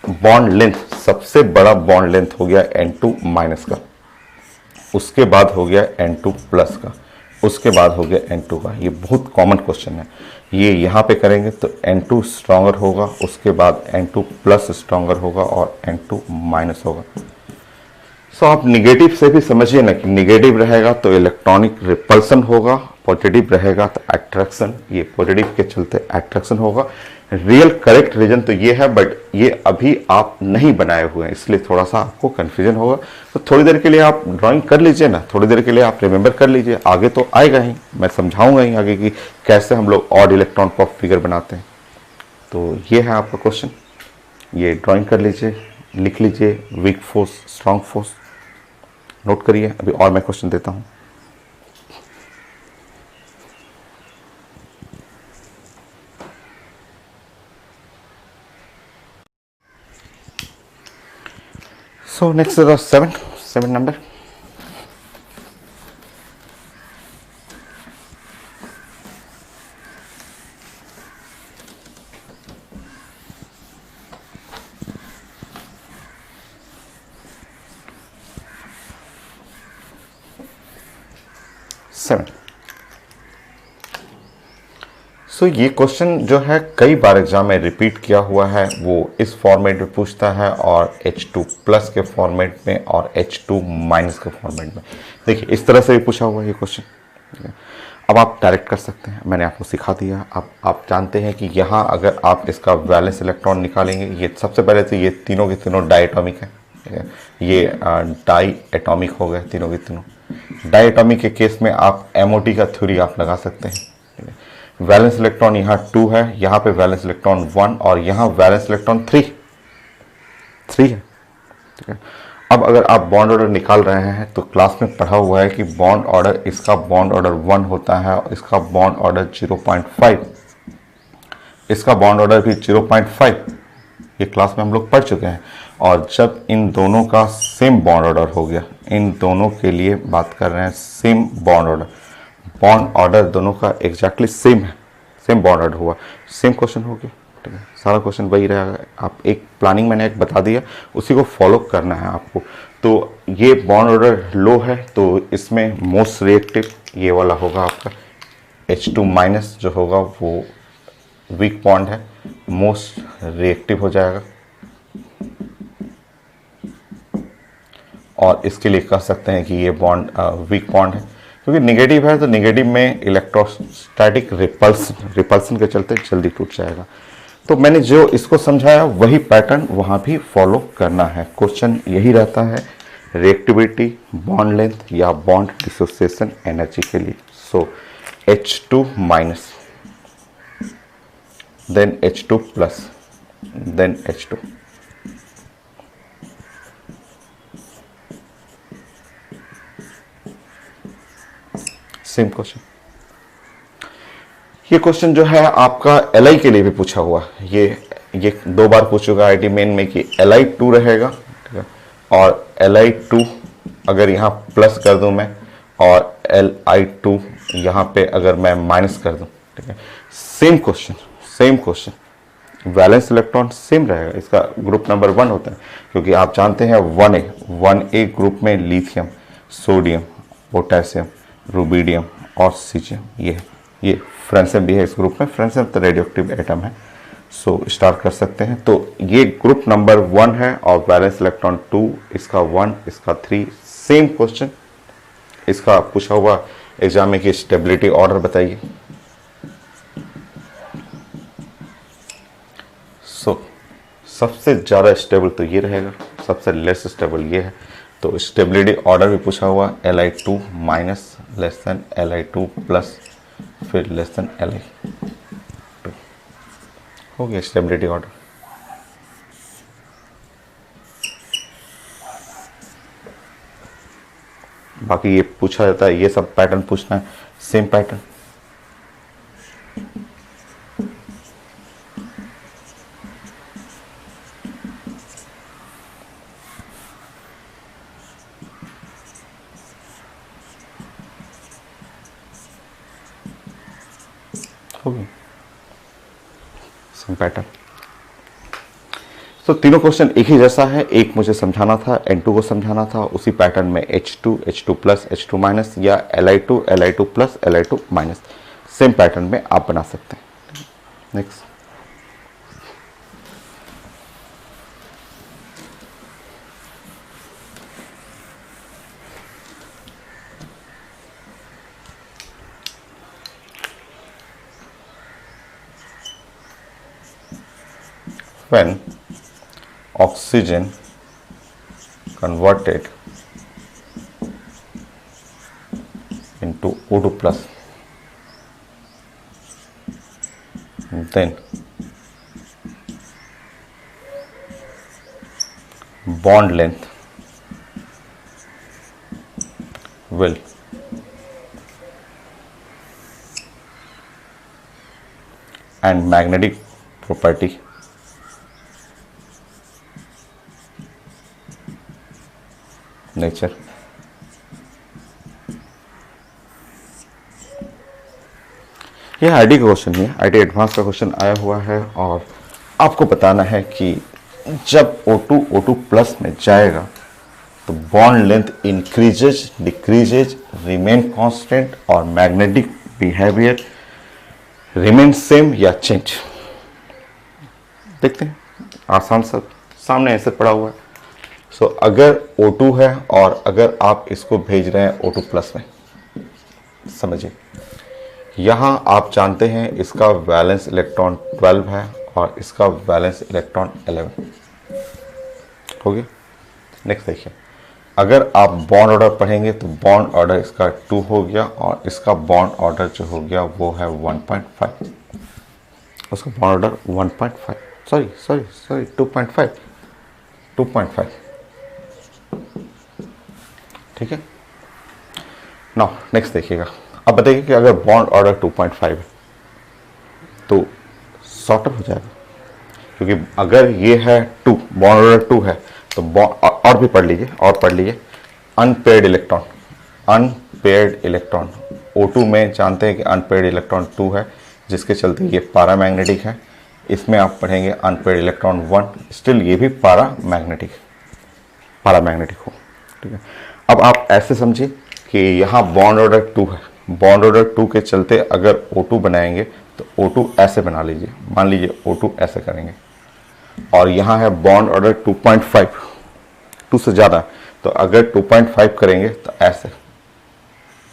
बॉन्ड लेंथ, सबसे बड़ा बॉन्ड लेंथ हो गया N2 माइनस का, उसके बाद हो गया N2 प्लस का, उसके बाद हो गया N2 का। ये बहुत कॉमन क्वेश्चन है, ये यहाँ पे करेंगे तो N2 स्ट्रॉन्गर होगा, उसके बाद N2 प्लस स्ट्रॉन्गर होगा और N2 माइनस होगा। सो आप निगेटिव से भी समझिए ना कि निगेटिव रहेगा तो इलेक्ट्रॉनिक रिपल्सन होगा, पॉजिटिव रहेगा तो अट्रैक्शन, ये पॉजिटिव के चलते अट्रैक्शन होगा, रियल करेक्ट रीजन तो ये है, बट ये अभी आप नहीं बनाए हुए हैं, इसलिए थोड़ा सा आपको कंफ्यूजन होगा। तो थोड़ी देर के लिए आप ड्राइंग कर लीजिए ना, थोड़ी देर के लिए आप रिमेंबर कर लीजिए, आगे तो आएगा ही, मैं समझाऊंगा ही आगे कि कैसे हम लोग ऑड इलेक्ट्रॉन को फिगर बनाते हैं। तो ये है आपका क्वेश्चन, ये ड्राइंग कर लीजिए, लिख लीजिए, weak force strong force note करिए। अभी और मैं क्वेश्चन देता हूं। So next is the seven number. Seven. So ये क्वेश्चन जो है कई बार एग्जाम में रिपीट किया हुआ है, वो इस फॉर्मेट में पूछता है और H2 प्लस के फॉर्मेट में और H2 माइनस के फॉर्मेट में। देखिए इस तरह से भी पूछा हुआ है ये क्वेश्चन। अब आप डायरेक्ट कर सकते हैं, मैंने आपको सिखा दिया। अब आप जानते हैं कि यहाँ अगर आप इसका वैलेंस इलेक्ट्रॉन निकालेंगे, ये सबसे पहले तो ये तीनों के तीनों डाई एटॉमिक है, ये डाई एटॉमिक हो गए तीनों के तीनों। डाई एटॉमिक के केस में आप MOT का थ्योरी आप लगा सकते हैं। वैलेंस इलेक्ट्रॉन यहाँ 2 है, यहाँ पे वैलेंस इलेक्ट्रॉन 1 और यहाँ वैलेंस इलेक्ट्रॉन 3 है, ठीक है। अब अगर आप बॉन्ड ऑर्डर निकाल रहे हैं तो क्लास में पढ़ा हुआ है कि बॉन्ड ऑर्डर, इसका बॉन्ड ऑर्डर 1 होता है और इसका बॉन्ड ऑर्डर 0.5, इसका बॉन्ड ऑर्डर भी 0.5, ये क्लास में हम लोग पढ़ चुके हैं। और जब इन दोनों का सेम बॉन्ड ऑर्डर हो गया, इन दोनों के लिए बात कर रहे हैं same bond order, bond order दोनों का एग्जैक्टली सेम है, सेम बॉन्ड ऑर्डर हुआ, सेम क्वेश्चन हो गया, ठीक है। सारा क्वेश्चन वही रहेगा। आप एक प्लानिंग मैंने एक बता दिया, उसी को फॉलो करना है आपको। तो ये बॉन्ड ऑर्डर लो है तो इसमें मोस्ट रिएक्टिव ये वाला होगा आपका H2 माइनस, जो होगा वो वीक बॉन्ड है, मोस्ट रिएक्टिव हो जाएगा। और इसके लिए कह सकते हैं कि ये बॉन्ड वीक बॉन्ड है, क्योंकि निगेटिव है तो निगेटिव में इलेक्ट्रोस्टैटिक रिपल्सन के चलते जल्दी टूट जाएगा। तो मैंने जो इसको समझाया वही पैटर्न वहाँ भी फॉलो करना है। क्वेश्चन यही रहता है, रिएक्टिविटी, बॉन्ड लेंथ या बॉन्ड डिसोसिएशन एनर्जी के लिए। So H2 minus, then H2 plus, then H2। Same question. ये क्वेश्चन जो है आपका Li के लिए भी पूछा हुआ, ये 2 बार पूछ चुका आईटी मेन में कि Li2 रहेगा, ठीक है। और Li2 अगर यहाँ प्लस कर दूं मैं और Li2 यहाँ पे अगर मैं माइनस कर दूं, ठीक है। Same question, valence electron same रहेगा, इसका ग्रुप नंबर 1 होता है, क्योंकि आप जानते हैं 1A ग्रुप में लिथियम, सोडियम, पोटेशियम, रुबिडियम और सीजियम, ये फ्रेंसियम भी है इस ग्रुप में। फ्रेंसियम तो रेडियोएक्टिव एटम है। सो स्टार्ट कर सकते हैं। तो ये ग्रुप नंबर 1 है और वैलेंस इलेक्ट्रॉन 2, इसका 1, इसका 3, सेम क्वेश्चन। इसका पूछा हुआ एग्जाम में कि स्टेबिलिटी ऑर्डर बताइए। सो सबसे ज़्यादा स्टेबल तो ये रहेगा, सबसे लेस स्टेबल ये है। तो स्टेबिलिटी ऑर्डर भी पूछा हुआ, Li2 minus less than Li2 plus, फिर लेस देन Li2 हो गया स्टेबिलिटी ऑर्डर। बाकी ये पूछा जाता है, ये सब पैटर्न पूछना है, सेम पैटर्न। हो गया सेम पैटर्न। तो तीनों क्वेश्चन एक ही जैसा है, एक मुझे समझाना था, N2 को समझाना था, उसी पैटर्न में H2 प्लस, H2 माइनस या Li2 plus, Li2 minus, same pattern में आप बना सकते हैं। Next, when oxygen converted into O2 plus, then bond length will and magnetic property nature यह आईडी का क्वेश्चन है, आईडी एडवांस का क्वेश्चन आया हुआ है और आपको बताना है कि जब O2 प्लस में जाएगा तो bond length increases, decreases, remain constant और मैग्नेटिक बिहेवियर रिमेन सेम या चेंज। देखते हैं, आसान सा सामने आंसर पड़ा हुआ है। सो अगर O2 है और अगर आप इसको भेज रहे हैं O2 प्लस में, समझिए यहाँ आप जानते हैं इसका वैलेंस इलेक्ट्रॉन 12 है और इसका वैलेंस इलेक्ट्रॉन 11 हो गया। नेक्स्ट देखिए, अगर आप बॉन्ड ऑर्डर पढ़ेंगे तो बॉन्ड ऑर्डर इसका 2 हो गया और इसका बॉन्ड ऑर्डर जो हो गया वो है 1.5, उसका बॉन्ड ऑर्डर 1.5 सॉरी 2.5 ठीक है। नाउ नेक्स्ट देखिएगा, अब बताइए कि अगर बॉन्ड ऑर्डर 2.5 है तो सॉर्ट हो जाएगा, क्योंकि अगर ये है 2, बॉन्ड ऑर्डर 2 है तो और भी पढ़ लीजिए अनपेयर्ड इलेक्ट्रॉन O2 में जानते हैं कि अनपेयर्ड इलेक्ट्रॉन 2 है, जिसके चलते ये पैरामैग्नेटिक है। इसमें आप पढ़ेंगे अनपेयर्ड इलेक्ट्रॉन 1, स्टिल ये भी पैरामैग्नेटिक हो, ठीक है। अब आप ऐसे समझिए कि यहाँ बॉन्ड ऑर्डर 2 है, बॉन्ड ऑर्डर 2 के चलते अगर O2 बनाएंगे तो O2 ऐसे बना लीजिए, मान लीजिए O2 ऐसे करेंगे और यहाँ है बॉन्ड ऑर्डर 2.5, 2 से ज़्यादा, तो अगर 2.5 करेंगे तो ऐसे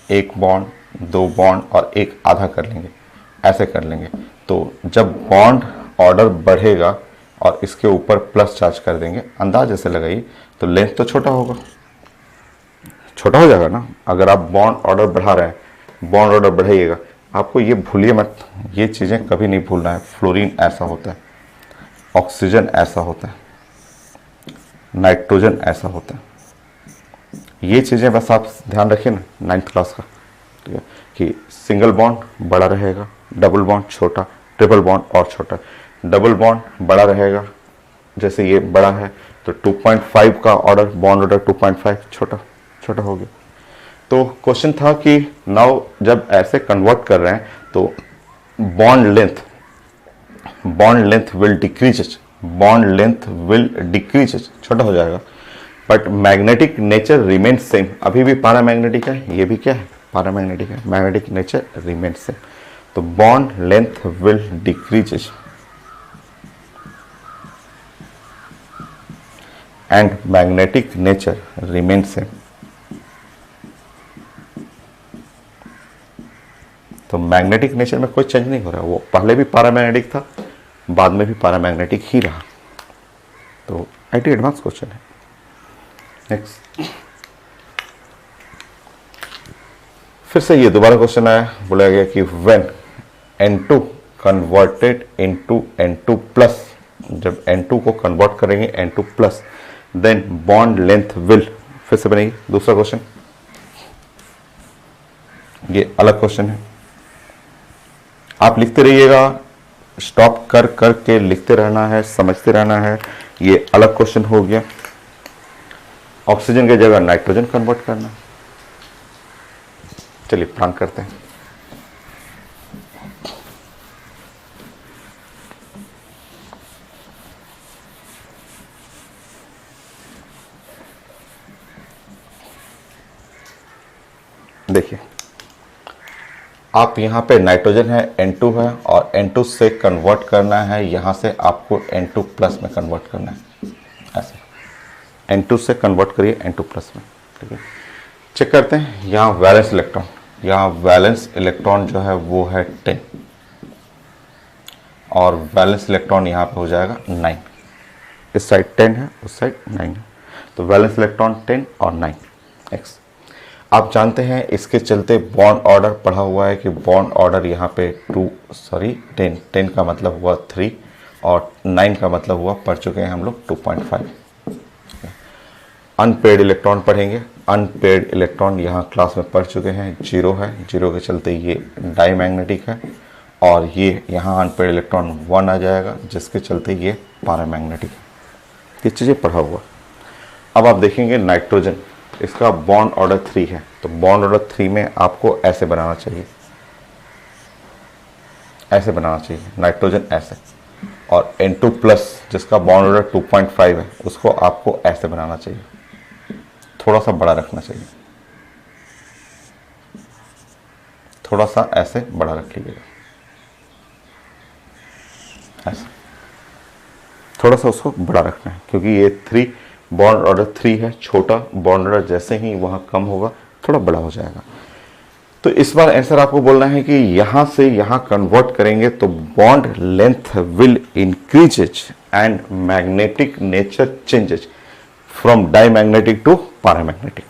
एक बॉन्ड, 2 बॉन्ड और एक आधा कर लेंगे, ऐसे कर लेंगे। तो जब बॉन्ड ऑर्डर बढ़ेगा और इसके ऊपर प्लस चार्ज कर देंगे, अंदाज ऐसे लगाइए, तो लेंथ तो छोटा हो जाएगा ना। अगर आप बॉन्ड ऑर्डर बढ़ा रहे हैं, बॉन्ड ऑर्डर बढ़ाइएगा, आपको ये भूलिए मत, ये चीज़ें कभी नहीं भूलना है। फ्लोरीन ऐसा होता है, ऑक्सीजन ऐसा होता है, नाइट्रोजन ऐसा होता है, ये चीज़ें बस आप ध्यान रखिए ना 9th क्लास का, ठीक है, कि सिंगल बॉन्ड बड़ा रहेगा, डबल बॉन्ड छोटा, ट्रिपल बॉन्ड और छोटा। डबल बॉन्ड बड़ा रहेगा, जैसे ये बड़ा है तो 2.5 का ऑर्डर, बॉन्ड ऑर्डर 2.5 छोटा हो गया। तो क्वेश्चन था कि नाउ जब ऐसे कन्वर्ट कर रहे हैं तो बॉन्ड लेंथ विल डिक्रीज, छोटा हो जाएगा, but magnetic nature remain same. अभी भी पैरामैग्नेटिक है, ये भी क्या है, पैरामैग्नेटिक है, मैग्नेटिक नेचर रिमेन सेम। तो bond length will decrease and magnetic nature remain same. तो मैग्नेटिक नेचर में कोई चेंज नहीं हो रहा, वो पहले भी पैरामैग्नेटिक था, बाद में भी पैरामैग्नेटिक ही रहा। तो आईटी एडवांस क्वेश्चन है। नेक्स्ट, फिर से ये दोबारा क्वेश्चन आया, बोला गया कि when N2 converted into N2 plus, जब N2 को कन्वर्ट करेंगे N2 plus, then bond length will, फिर से बनेगी दूसरा क्वेश्चन, ये अलग क्वेश्चन है। आप लिखते रहिएगा, स्टॉप कर के लिखते रहना है, समझते रहना है। ये अलग क्वेश्चन हो गया। ऑक्सीजन की जगह नाइट्रोजन कन्वर्ट करना। चलिए प्लान करते हैं। देखिए, आप यहाँ पे नाइट्रोजन है, N2 है और N2 से कन्वर्ट करना है, यहाँ से आपको N2 प्लस में कन्वर्ट करना है। ऐसे N2 से कन्वर्ट करिए N2 प्लस में, ठीक है। चेक करते हैं, यहाँ वैलेंस इलेक्ट्रॉन जो है वो है 10 और वैलेंस इलेक्ट्रॉन यहाँ पे हो जाएगा 9। इस साइड 10 है, उस साइड 9 है, तो वैलेंस इलेक्ट्रॉन 10 और 9 x। आप जानते हैं इसके चलते बॉन्ड ऑर्डर पढ़ा हुआ है कि बॉन्ड ऑर्डर यहाँ पे 10 का मतलब हुआ 3 और 9 का मतलब हुआ, पढ़ चुके हैं हम लोग 2.5। अनपेयर्ड इलेक्ट्रॉन पढ़ेंगे। अनपेयर्ड इलेक्ट्रॉन यहाँ क्लास में पढ़ चुके हैं, 0 है, 0 के चलते ये डाईमैग्नेटिक है, और ये यहाँ अनपेयर्ड इलेक्ट्रॉन 1 आ जाएगा जिसके चलते ये पैरामैग्नेटिक है। ये चीज़ें पढ़ा हुआ। अब आप देखेंगे नाइट्रोजन, इसका बॉन्ड ऑर्डर 3 है, तो बॉन्ड ऑर्डर 3 में आपको ऐसे बनाना चाहिए, ऐसे बनाना चाहिए नाइट्रोजन ऐसे, और N2+ जिसका बॉन्ड ऑर्डर 2.5 है उसको आपको ऐसे बनाना चाहिए, थोड़ा सा बड़ा रखना चाहिए, थोड़ा सा ऐसे बड़ा रख लीजिएगा, ऐसे थोड़ा सा उसको बड़ा रखना है, क्योंकि ये 3 बॉन्ड ऑर्डर 3 है, छोटा बॉन्ड ऑर्डर जैसे ही वहाँ कम होगा थोड़ा बड़ा हो जाएगा। तो इस बार आंसर आपको बोलना है कि यहाँ से यहाँ कन्वर्ट करेंगे तो bond length will increases and magnetic nature changes from diamagnetic to paramagnetic.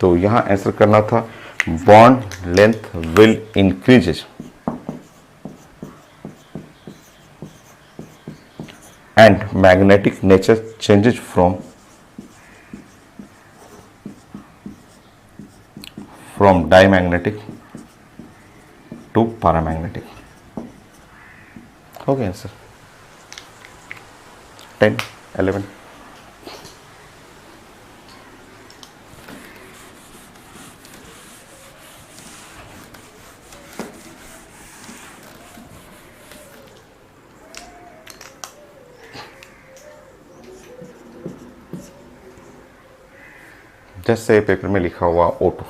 तो यहाँ आंसर करना था bond length will increases and magnetic nature changes from diamagnetic to paramagnetic। हो गया आंसर 10, 11। जैसे पेपर में लिखा हुआ O2,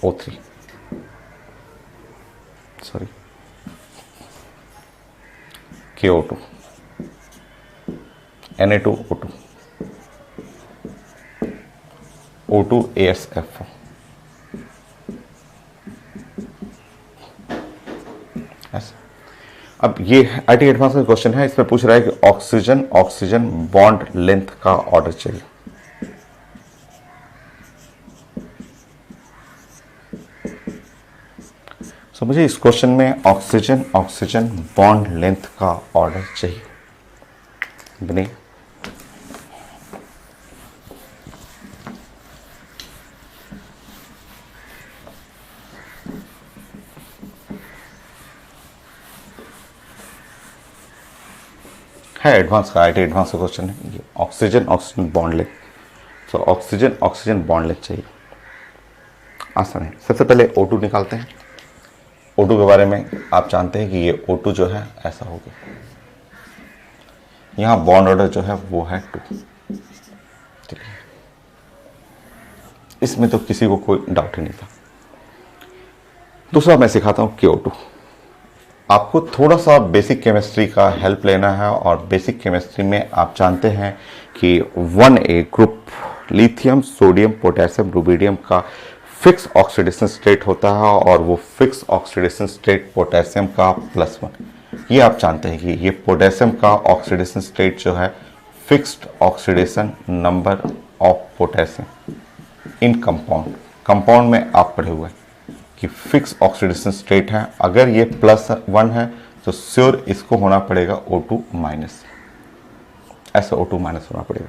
O3, sorry KO2, Na2O2, O2ASF। ऐसे अब ये आईटी एडवांस का क्वेश्चन है, इसमें पूछ रहा है कि ऑक्सीजन बॉन्ड लेंथ का ऑर्डर चाहिए। सो मुझे इस क्वेश्चन में ऑक्सीजन बॉन्ड लेंथ का ऑर्डर चाहिए। बने है एडवांस का, आईटी एडवांस का क्वेश्चन है ये, oxygen bond length. So oxygen bond length चाहिए, आसान है। सबसे पहले O2 निकालते हैं। O2 के बारे में आप जानते हैं कि ये O2 जो है ऐसा होगा, यहाँ बॉन्ड ऑर्डर जो है वो है 2, ठीक है, इसमें तो किसी को कोई डाउट ही नहीं था। दूसरा मैं सिखाता हूँ KO2। आपको थोड़ा सा बेसिक केमिस्ट्री का हेल्प लेना है, और बेसिक केमिस्ट्री में आप जानते हैं कि 1A group lithium, sodium, potassium, rubidium का फिक्स ऑक्सीडेशन स्टेट होता है, और वो फिक्स ऑक्सीडेशन स्टेट पोटेशियम का +1। ये आप जानते हैं कि ये पोटेशियम का ऑक्सीडेशन स्टेट जो है fixed oxidation number of potassium in compound में आप पढ़े हुए हैं कि फिक्स ऑक्सीडेशन स्टेट है। अगर ये +1 है तो श्योर इसको होना पड़ेगा O2-, ऐसा O2- होना पड़ेगा।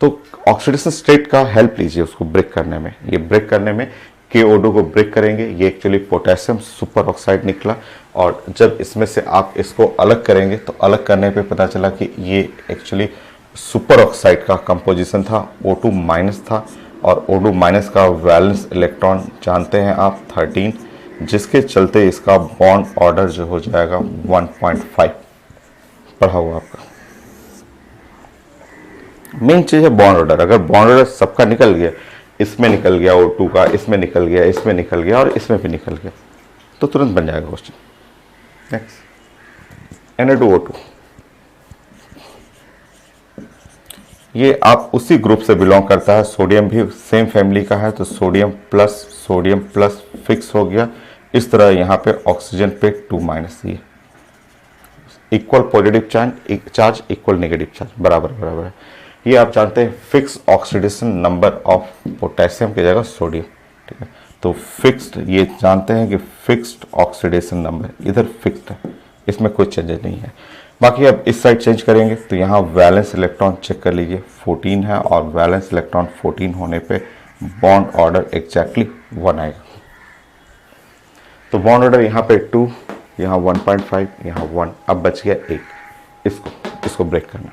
तो ऑक्सीडेशन स्टेट का हेल्प लीजिए उसको ब्रेक करने में। ये ब्रेक करने में KO2 को ब्रेक करेंगे, ये एक्चुअली पोटेशियम सुपर ऑक्साइड निकला, और जब इसमें से आप इसको अलग करेंगे तो अलग करने पे पता चला कि ये एक्चुअली सुपर ऑक्साइड का कंपोजिशन था, O2- था, और O2- का वैलेंस इलेक्ट्रॉन जानते हैं आप 13, जिसके चलते इसका बॉन्ड ऑर्डर जो हो जाएगा 1.5 पढ़ा हुआ आपका। मेन चीज है बॉन्ड ऑर्डर। अगर बॉन्ड ऑर्डर सबका निकल गया, इसमें निकल गया O2 का, इसमें निकल गया, इसमें निकल गया, और इसमें भी निकल गया, तो तुरंत बन जाएगा क्वेश्चन। नेक्स्ट Na2O2, ये आप उसी ग्रुप से बिलोंग करता है, सोडियम भी सेम फैमिली का है, तो सोडियम प्लस फिक्स हो गया, इस तरह यहाँ पे ऑक्सीजन पे 2 माइनस, ये equal positive charge equal negative charge, बराबर बराबर है। ये आप जानते हैं fix oxidation number of potassium की जगह सोडियम, ठीक है। तो फिक्स्ड, ये जानते हैं कि फिक्स्ड ऑक्सीडेशन नंबर इधर फिक्स्ड है, इसमें कोई चेंजेस नहीं है। बाकी अब इस साइड चेंज करेंगे तो यहाँ वैलेंस इलेक्ट्रॉन चेक कर लीजिए 14 है, और वैलेंस इलेक्ट्रॉन 14 होने पे बॉन्ड ऑर्डर एग्जैक्टली 1 आएगा। तो बॉन्ड ऑर्डर यहाँ पे 2, यहाँ 1.5, यहाँ 1, अब बच गया 1। इसको ब्रेक करना।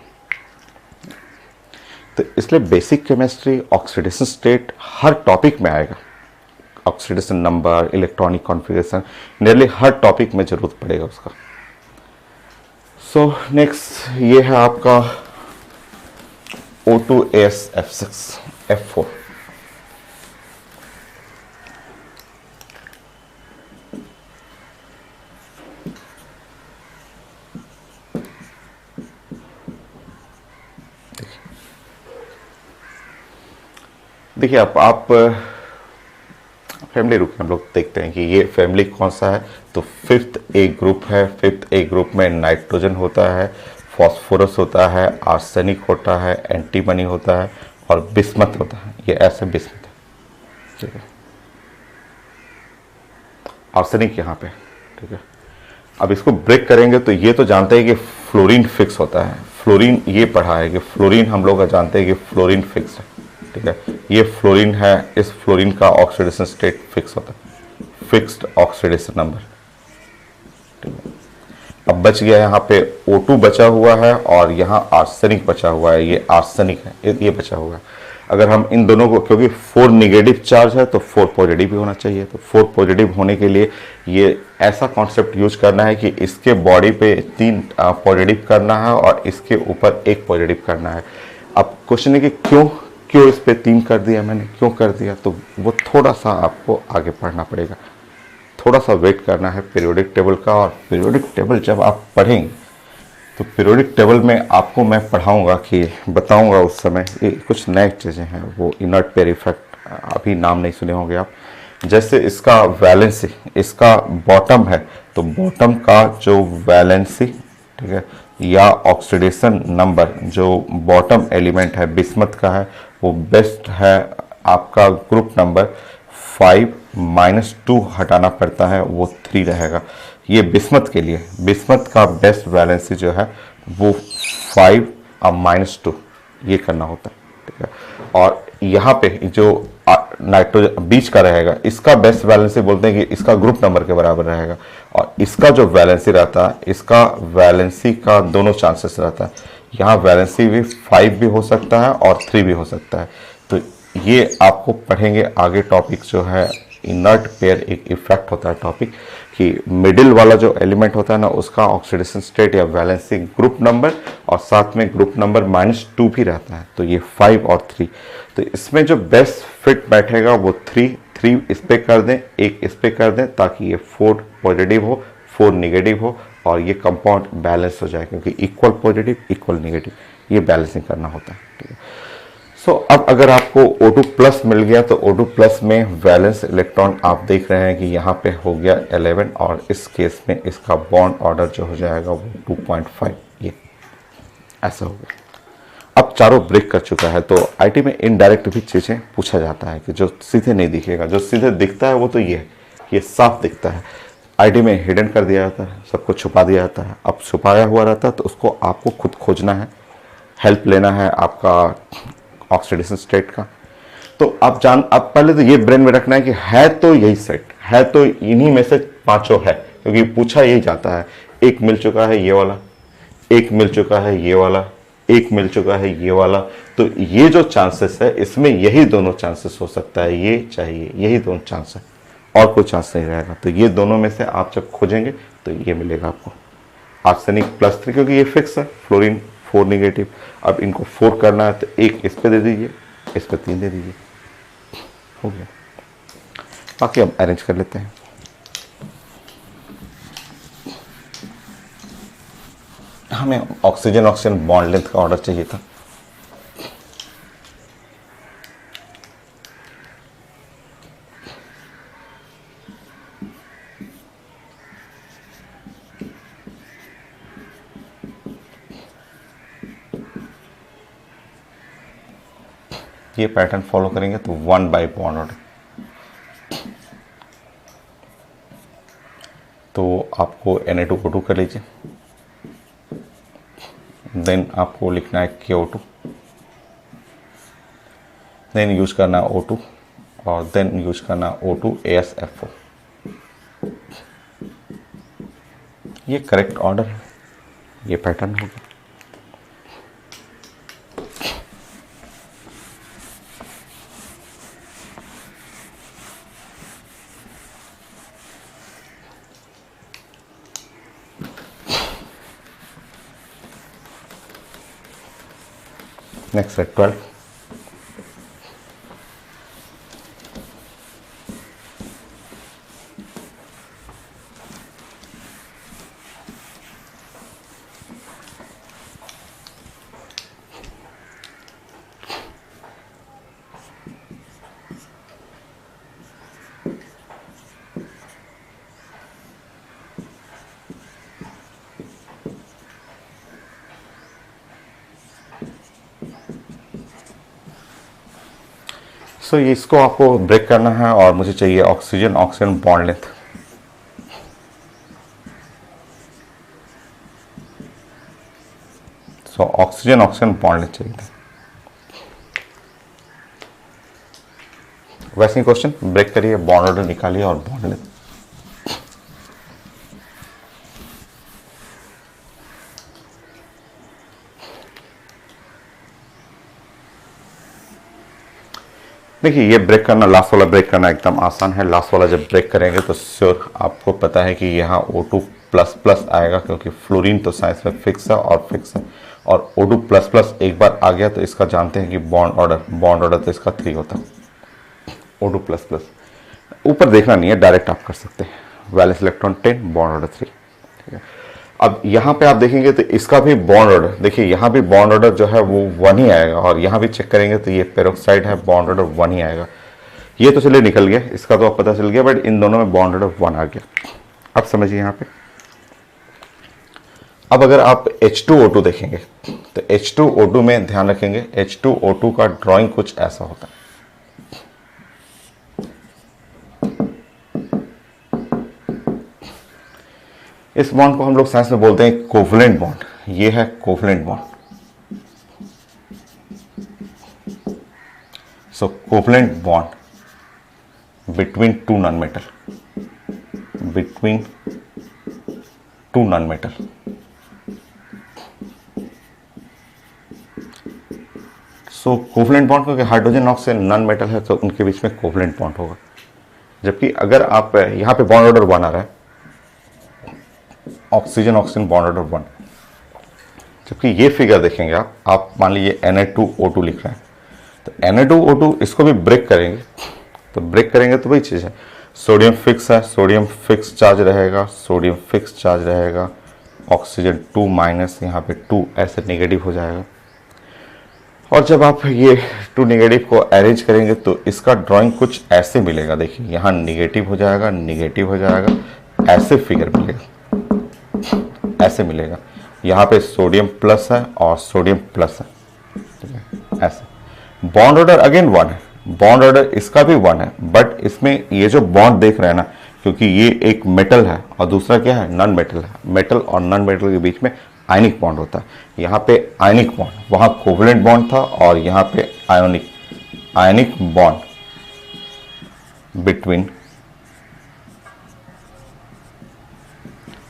तो इसलिए बेसिक केमिस्ट्री, ऑक्सीडेशन स्टेट हर टॉपिक में आएगा। Oxidation number, electronic configuration, nearly हर टॉपिक में जरूरत पड़ेगा उसका। सो नेक्स्ट ये है आपका O2AsF6F4। देखिए आप फैमिली ग्रुप हम लोग देखते हैं कि ये फैमिली कौन सा है। तो 5th A ग्रुप है। 5th A ग्रुप में नाइट्रोजन होता है, फॉस्फोरस होता है, आर्सेनिक होता है, एंटीमनी होता है और बिस्मथ होता है। ये ऐसे बिस्मथ है, ठीक है। आर्सेनिक यहाँ पे, ठीक है। अब इसको ब्रेक करेंगे तो ये तो जानते हैं कि फ्लोरीन फिक्स होता है। फ्लोरीन ये पढ़ा है कि फ्लोरीन हम लोग जानते हैं कि फ्लोरीन फिक्स है, ठीक है। ये फ्लोरीन है, इस फ्लोरीन का ऑक्सीडेशन स्टेट फिक्स होता है, फिक्स्ड ऑक्सीडेशन नंबर, ठीक है। अब बच गया यहाँ पे O2 बचा हुआ है और यहाँ आर्सेनिक बचा हुआ है। ये आर्सेनिक है, ये बचा हुआ है। अगर हम इन दोनों को, क्योंकि 4 निगेटिव चार्ज है तो 4 पॉजिटिव भी होना चाहिए। तो 4 पॉजिटिव होने के लिए ये ऐसा कॉन्सेप्ट यूज करना है कि इसके बॉडी पे 3 पॉजिटिव करना है और इसके ऊपर 1 पॉजिटिव करना है। अब क्वेश्चन है कि क्यों इस पे 3 कर दिया मैंने, क्यों कर दिया? तो वो थोड़ा सा आपको आगे पढ़ना पड़ेगा, थोड़ा सा वेट करना है पीरियोडिक टेबल का। और पीरियोडिक टेबल जब आप पढ़ेंगे तो पीरियोडिक टेबल में आपको मैं पढ़ाऊंगा कि बताऊंगा उस समय ये कुछ नए चीज़ें हैं। वो इनर्ट पेयर इफेक्ट, अभी नाम नहीं सुने होंगे आप। जैसे इसका वैलेंसी, इसका बॉटम है तो बॉटम का जो वैलेंसी, ठीक है, या ऑक्सीडेशन नंबर जो बॉटम एलिमेंट है बिस्मथ का है, वो बेस्ट है आपका ग्रुप नंबर 5 -2 हटाना पड़ता है, वो 3 रहेगा। ये बिस्मथ के लिए, बिस्मथ का बेस्ट वैलेंसी जो है वो 5 और -2 ये करना होता है, ठीक है। और यहाँ पे जो नाइट्रोजन बीच का रहेगा, इसका बेस्ट वैलेंसी बोलते हैं कि इसका ग्रुप नंबर के बराबर रहेगा। और इसका जो वैलेंसी रहता है, इसका वैलेंसी का दोनों चांसेस रहता है। यहाँ वैलेंसी भी 5 भी हो सकता है और 3 भी हो सकता है। तो ये आपको पढ़ेंगे आगे। टॉपिक जो है इनर्ट पेयर एक इफेक्ट होता है टॉपिक, कि मिडिल वाला जो एलिमेंट होता है ना, उसका ऑक्सीडेशन स्टेट या वैलेंसी ग्रुप नंबर और साथ में ग्रुप नंबर -2 भी रहता है। तो ये 5 और 3, तो इसमें जो बेस्ट फिट बैठेगा वो 3 इस पे कर दें, 1 इस पे कर दें, ताकि ये 4 पॉजिटिव हो, 4 निगेटिव हो और ये कंपाउंड बैलेंस हो जाए, क्योंकि इक्वल पॉजिटिव इक्वल निगेटिव ये बैलेंसिंग करना होता है, ठीक है। सो अब अगर आपको O2 प्लस मिल गया तो O2 प्लस में वैलेंस इलेक्ट्रॉन आप देख रहे हैं कि यहाँ पे हो गया 11, और इस केस में इसका बॉन्ड ऑर्डर जो हो जाएगा वो 2.5, ये ऐसा हो गया। अब चारों ब्रेक कर चुका है। तो आईटी में इनडायरेक्ट भी चीज़ें पूछा जाता है कि जो सीधे नहीं दिखेगा, जो सीधे दिखता है वो तो ये है, ये साफ दिखता है। आईटी में हिडन कर दिया जाता है, सबको छुपा दिया जाता है। अब छुपाया हुआ रहता है तो उसको आपको खुद खोजना है, हेल्प लेना है आपका ऑक्सीडेशन स्टेट का। तो आप पहले तो ये ब्रेन में रखना है कि है तो यही सेट है, तो इन्हीं में से 5 है, क्योंकि पूछा यही जाता है। 1 मिल चुका है ये वाला, 1 मिल चुका है ये वाला, 1 मिल चुका है ये वाला। तो ये जो चांसेस है इसमें यही दोनों चांसेस हो सकता है, ये चाहिए यही दोनों चांस है, और कोई चांस नहीं रहेगा। तो ये दोनों में से आप जब खोजेंगे तो ये मिलेगा आपको आर्सेनिक +3, क्योंकि ये फिक्स है, फ्लोरीन 4 निगेटिव। अब इनको 4 करना है तो 1 इस पे दे दीजिए, इस पे 3 दे दीजिए, हो गया। बाकी अब अरेंज कर लेते हैं। हमें ऑक्सीजन बॉन्ड लेंथ का ऑर्डर चाहिए था। ये पैटर्न फॉलो करेंगे तो 1 बाई बॉन्ड ऑर्डर, तो आपको Na2O2 कर लीजिए, देन आपको लिखना है KO2, देन यूज करना O2 और देन यूज करना O2 AsFO। ये करेक्ट ऑर्डर है, ये पैटर्न होगा। नेक्स्ट है 12। सो इसको आपको ब्रेक करना है और मुझे चाहिए oxygen oxygen bond length. So oxygen oxygen bond length चाहिए था। वैसे ही क्वेश्चन ब्रेक करिए, बॉन्ड ऑर्डर निकालिए और बॉन्ड लेंथ। देखिए ये ब्रेक करना, लास्ट वाला ब्रेक करना एकदम आसान है। लास्ट वाला जब ब्रेक करेंगे तो श्योर आपको पता है कि यहाँ O2++ आएगा, क्योंकि फ्लोरीन तो साइंस में फिक्स है और O2++ एक बार आ गया तो इसका जानते हैं कि बॉन्ड ऑर्डर तो इसका 3 होता है, O2++। ऊपर देखना नहीं है, डायरेक्ट आप कर सकते हैं। Valence electron 10, bond order 3। ठीक है, अब यहाँ पे आप देखेंगे तो इसका भी बॉन्ड ऑर्डर, देखिए यहाँ भी बॉन्ड ऑर्डर जो है वो 1 ही आएगा, और यहाँ भी चेक करेंगे तो ये पेरोक्साइड है, बॉन्ड ऑर्डर 1 ही आएगा। ये तो चलिए निकल गया, इसका तो अब पता चल गया, बट इन दोनों में बॉन्ड ऑर्डर 1 आ गया। अब समझिए यहाँ पे, अब अगर आप H2O2 देखेंगे तो H2O2 में ध्यान रखेंगे, H2O2 का ड्राइंग कुछ ऐसा होता है। इस बॉन्ड को हम लोग साइंस में बोलते हैं कोवलेंट बॉन्ड। ये है covalent bond. So covalent bond between two non metal, so covalent bond, क्योंकि हाइड्रोजन ऑक्सीजन नॉन मेटल है तो उनके बीच में कोवलेंट बॉन्ड होगा। जबकि अगर आप यहां पे बॉन्ड ऑर्डर 1 आ रहा है, ऑक्सीजन ऑक्सीजन बॉन्ड ऑर्डर 1, जबकि ये फिगर देखेंगे आप मान लीजिए Na2O2 लिख रहे हैं, तो Na2O2 इसको भी ब्रेक करेंगे, तो वही चीज़ है, सोडियम फिक्स है, सोडियम फिक्स चार्ज रहेगा, सोडियम फिक्स चार्ज रहेगा, ऑक्सीजन 2- यहाँ पे 2 ऐसे नेगेटिव हो जाएगा। और जब आप ये 2 नेगेटिव को अरेंज करेंगे तो इसका ड्राइंग कुछ ऐसे मिलेगा। देखिए यहाँ नेगेटिव हो जाएगा, ऐसे फिगर मिलेगा, ऐसे मिलेगा। यहाँ पे सोडियम प्लस है और सोडियम प्लस है, ठीक है, ऐसे। बॉन्ड ऑर्डर अगेन 1 है, बॉन्ड ऑर्डर इसका भी 1 है, बट इसमें ये जो बॉन्ड देख रहे हैं ना, क्योंकि ये एक मेटल है और दूसरा क्या है, नॉन मेटल है। मेटल और नॉन मेटल के बीच में आयनिक बॉन्ड होता है। यहाँ पे आयनिक बॉन्ड, वहाँ कोवलेंट बॉन्ड था, और यहाँ पे आयनिक बॉन्ड बिटवीन,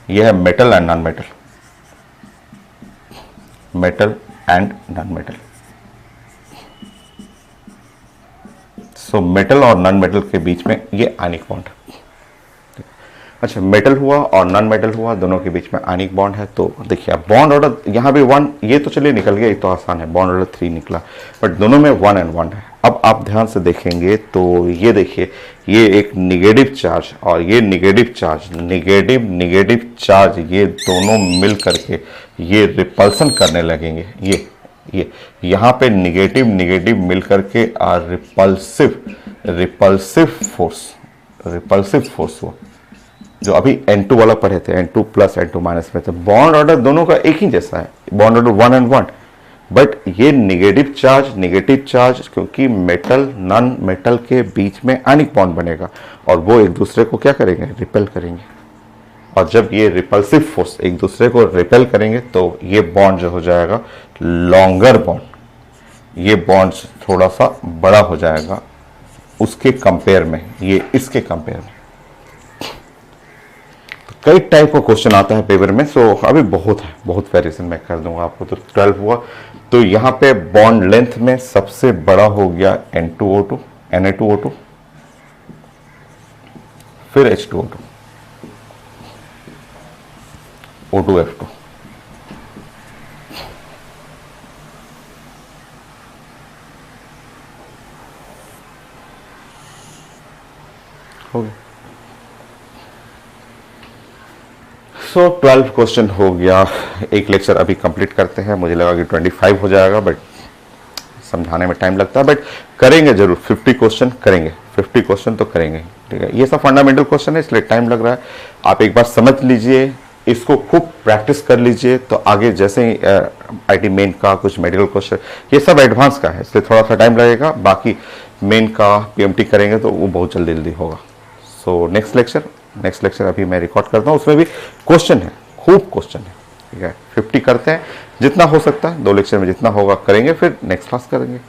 यह है metal and non metal, metal and non metal. So metal और नॉन मेटल के बीच में ये आयनिक बॉन्ड है। अच्छा, मेटल हुआ और नॉन मेटल हुआ, दोनों के बीच में आयनिक बॉन्ड है। तो देखिए आप बॉन्ड ऑर्डर यहाँ भी 1, ये तो चलिए निकल गया, ये तो आसान है, बॉन्ड ऑर्डर 3 निकला, बट दोनों में 1 and 1 है। अब आप ध्यान से देखेंगे तो ये देखिए, ये एक निगेटिव चार्ज और ये निगेटिव चार्ज, ये दोनों मिल करके ये रिपल्सन करने लगेंगे। ये यहाँ पे निगेटिव मिल करके रिपल्सिव फोर्स हुआ, जो अभी N2 वाला पढ़े थे, N2+ N2- में थे। बॉन्ड ऑर्डर दोनों का एक ही जैसा है, बॉन्ड ऑर्डर 1 and 1, बट ये नेगेटिव चार्ज क्योंकि मेटल नॉन मेटल के बीच में आयनिक बॉन्ड बनेगा और वो एक दूसरे को क्या करेंगे, रिपेल करेंगे। और जब ये रिपल्सिव फोर्स एक दूसरे को रिपेल करेंगे तो ये बॉन्ड जो हो जाएगा लॉन्गर बॉन्ड, ये बॉन्ड थोड़ा सा बड़ा हो जाएगा उसके कंपेयर में, ये इसके कंपेयर में। तो कई टाइप का क्वेश्चन आता है पेपर में, सो अभी बहुत वेरिएशन मैं कर दूंगा आपको। तो 12 हुआ, तो यहां पे बॉन्ड लेंथ में सबसे बड़ा हो गया N2O2 Na2O2, फिर H2O2, O2F2, हो गया। सो 12 क्वेश्चन हो गया। एक लेक्चर अभी कंप्लीट करते हैं, मुझे लगा कि 25 हो जाएगा बट समझाने में टाइम लगता है, बट करेंगे जरूर। 50 क्वेश्चन करेंगे, 50 क्वेश्चन तो करेंगे, ठीक है। ये सब फंडामेंटल क्वेश्चन है इसलिए टाइम लग रहा है। आप एक बार समझ लीजिए, इसको खूब प्रैक्टिस कर लीजिए, तो आगे जैसे ही आईटी मेन का कुछ मेडिकल क्वेश्चन, ये सब एडवांस का है इसलिए थोड़ा सा टाइम लगेगा। बाकी मेन का पीएमटी करेंगे तो वो बहुत जल्दी जल्दी होगा। सो नेक्स्ट लेक्चर अभी मैं रिकॉर्ड करता हूँ, उसमें भी क्वेश्चन है, खूब क्वेश्चन है, ठीक है। 50 करते हैं, जितना हो सकता है 2 लेक्चर में जितना होगा करेंगे, फिर नेक्स्ट क्लास करेंगे।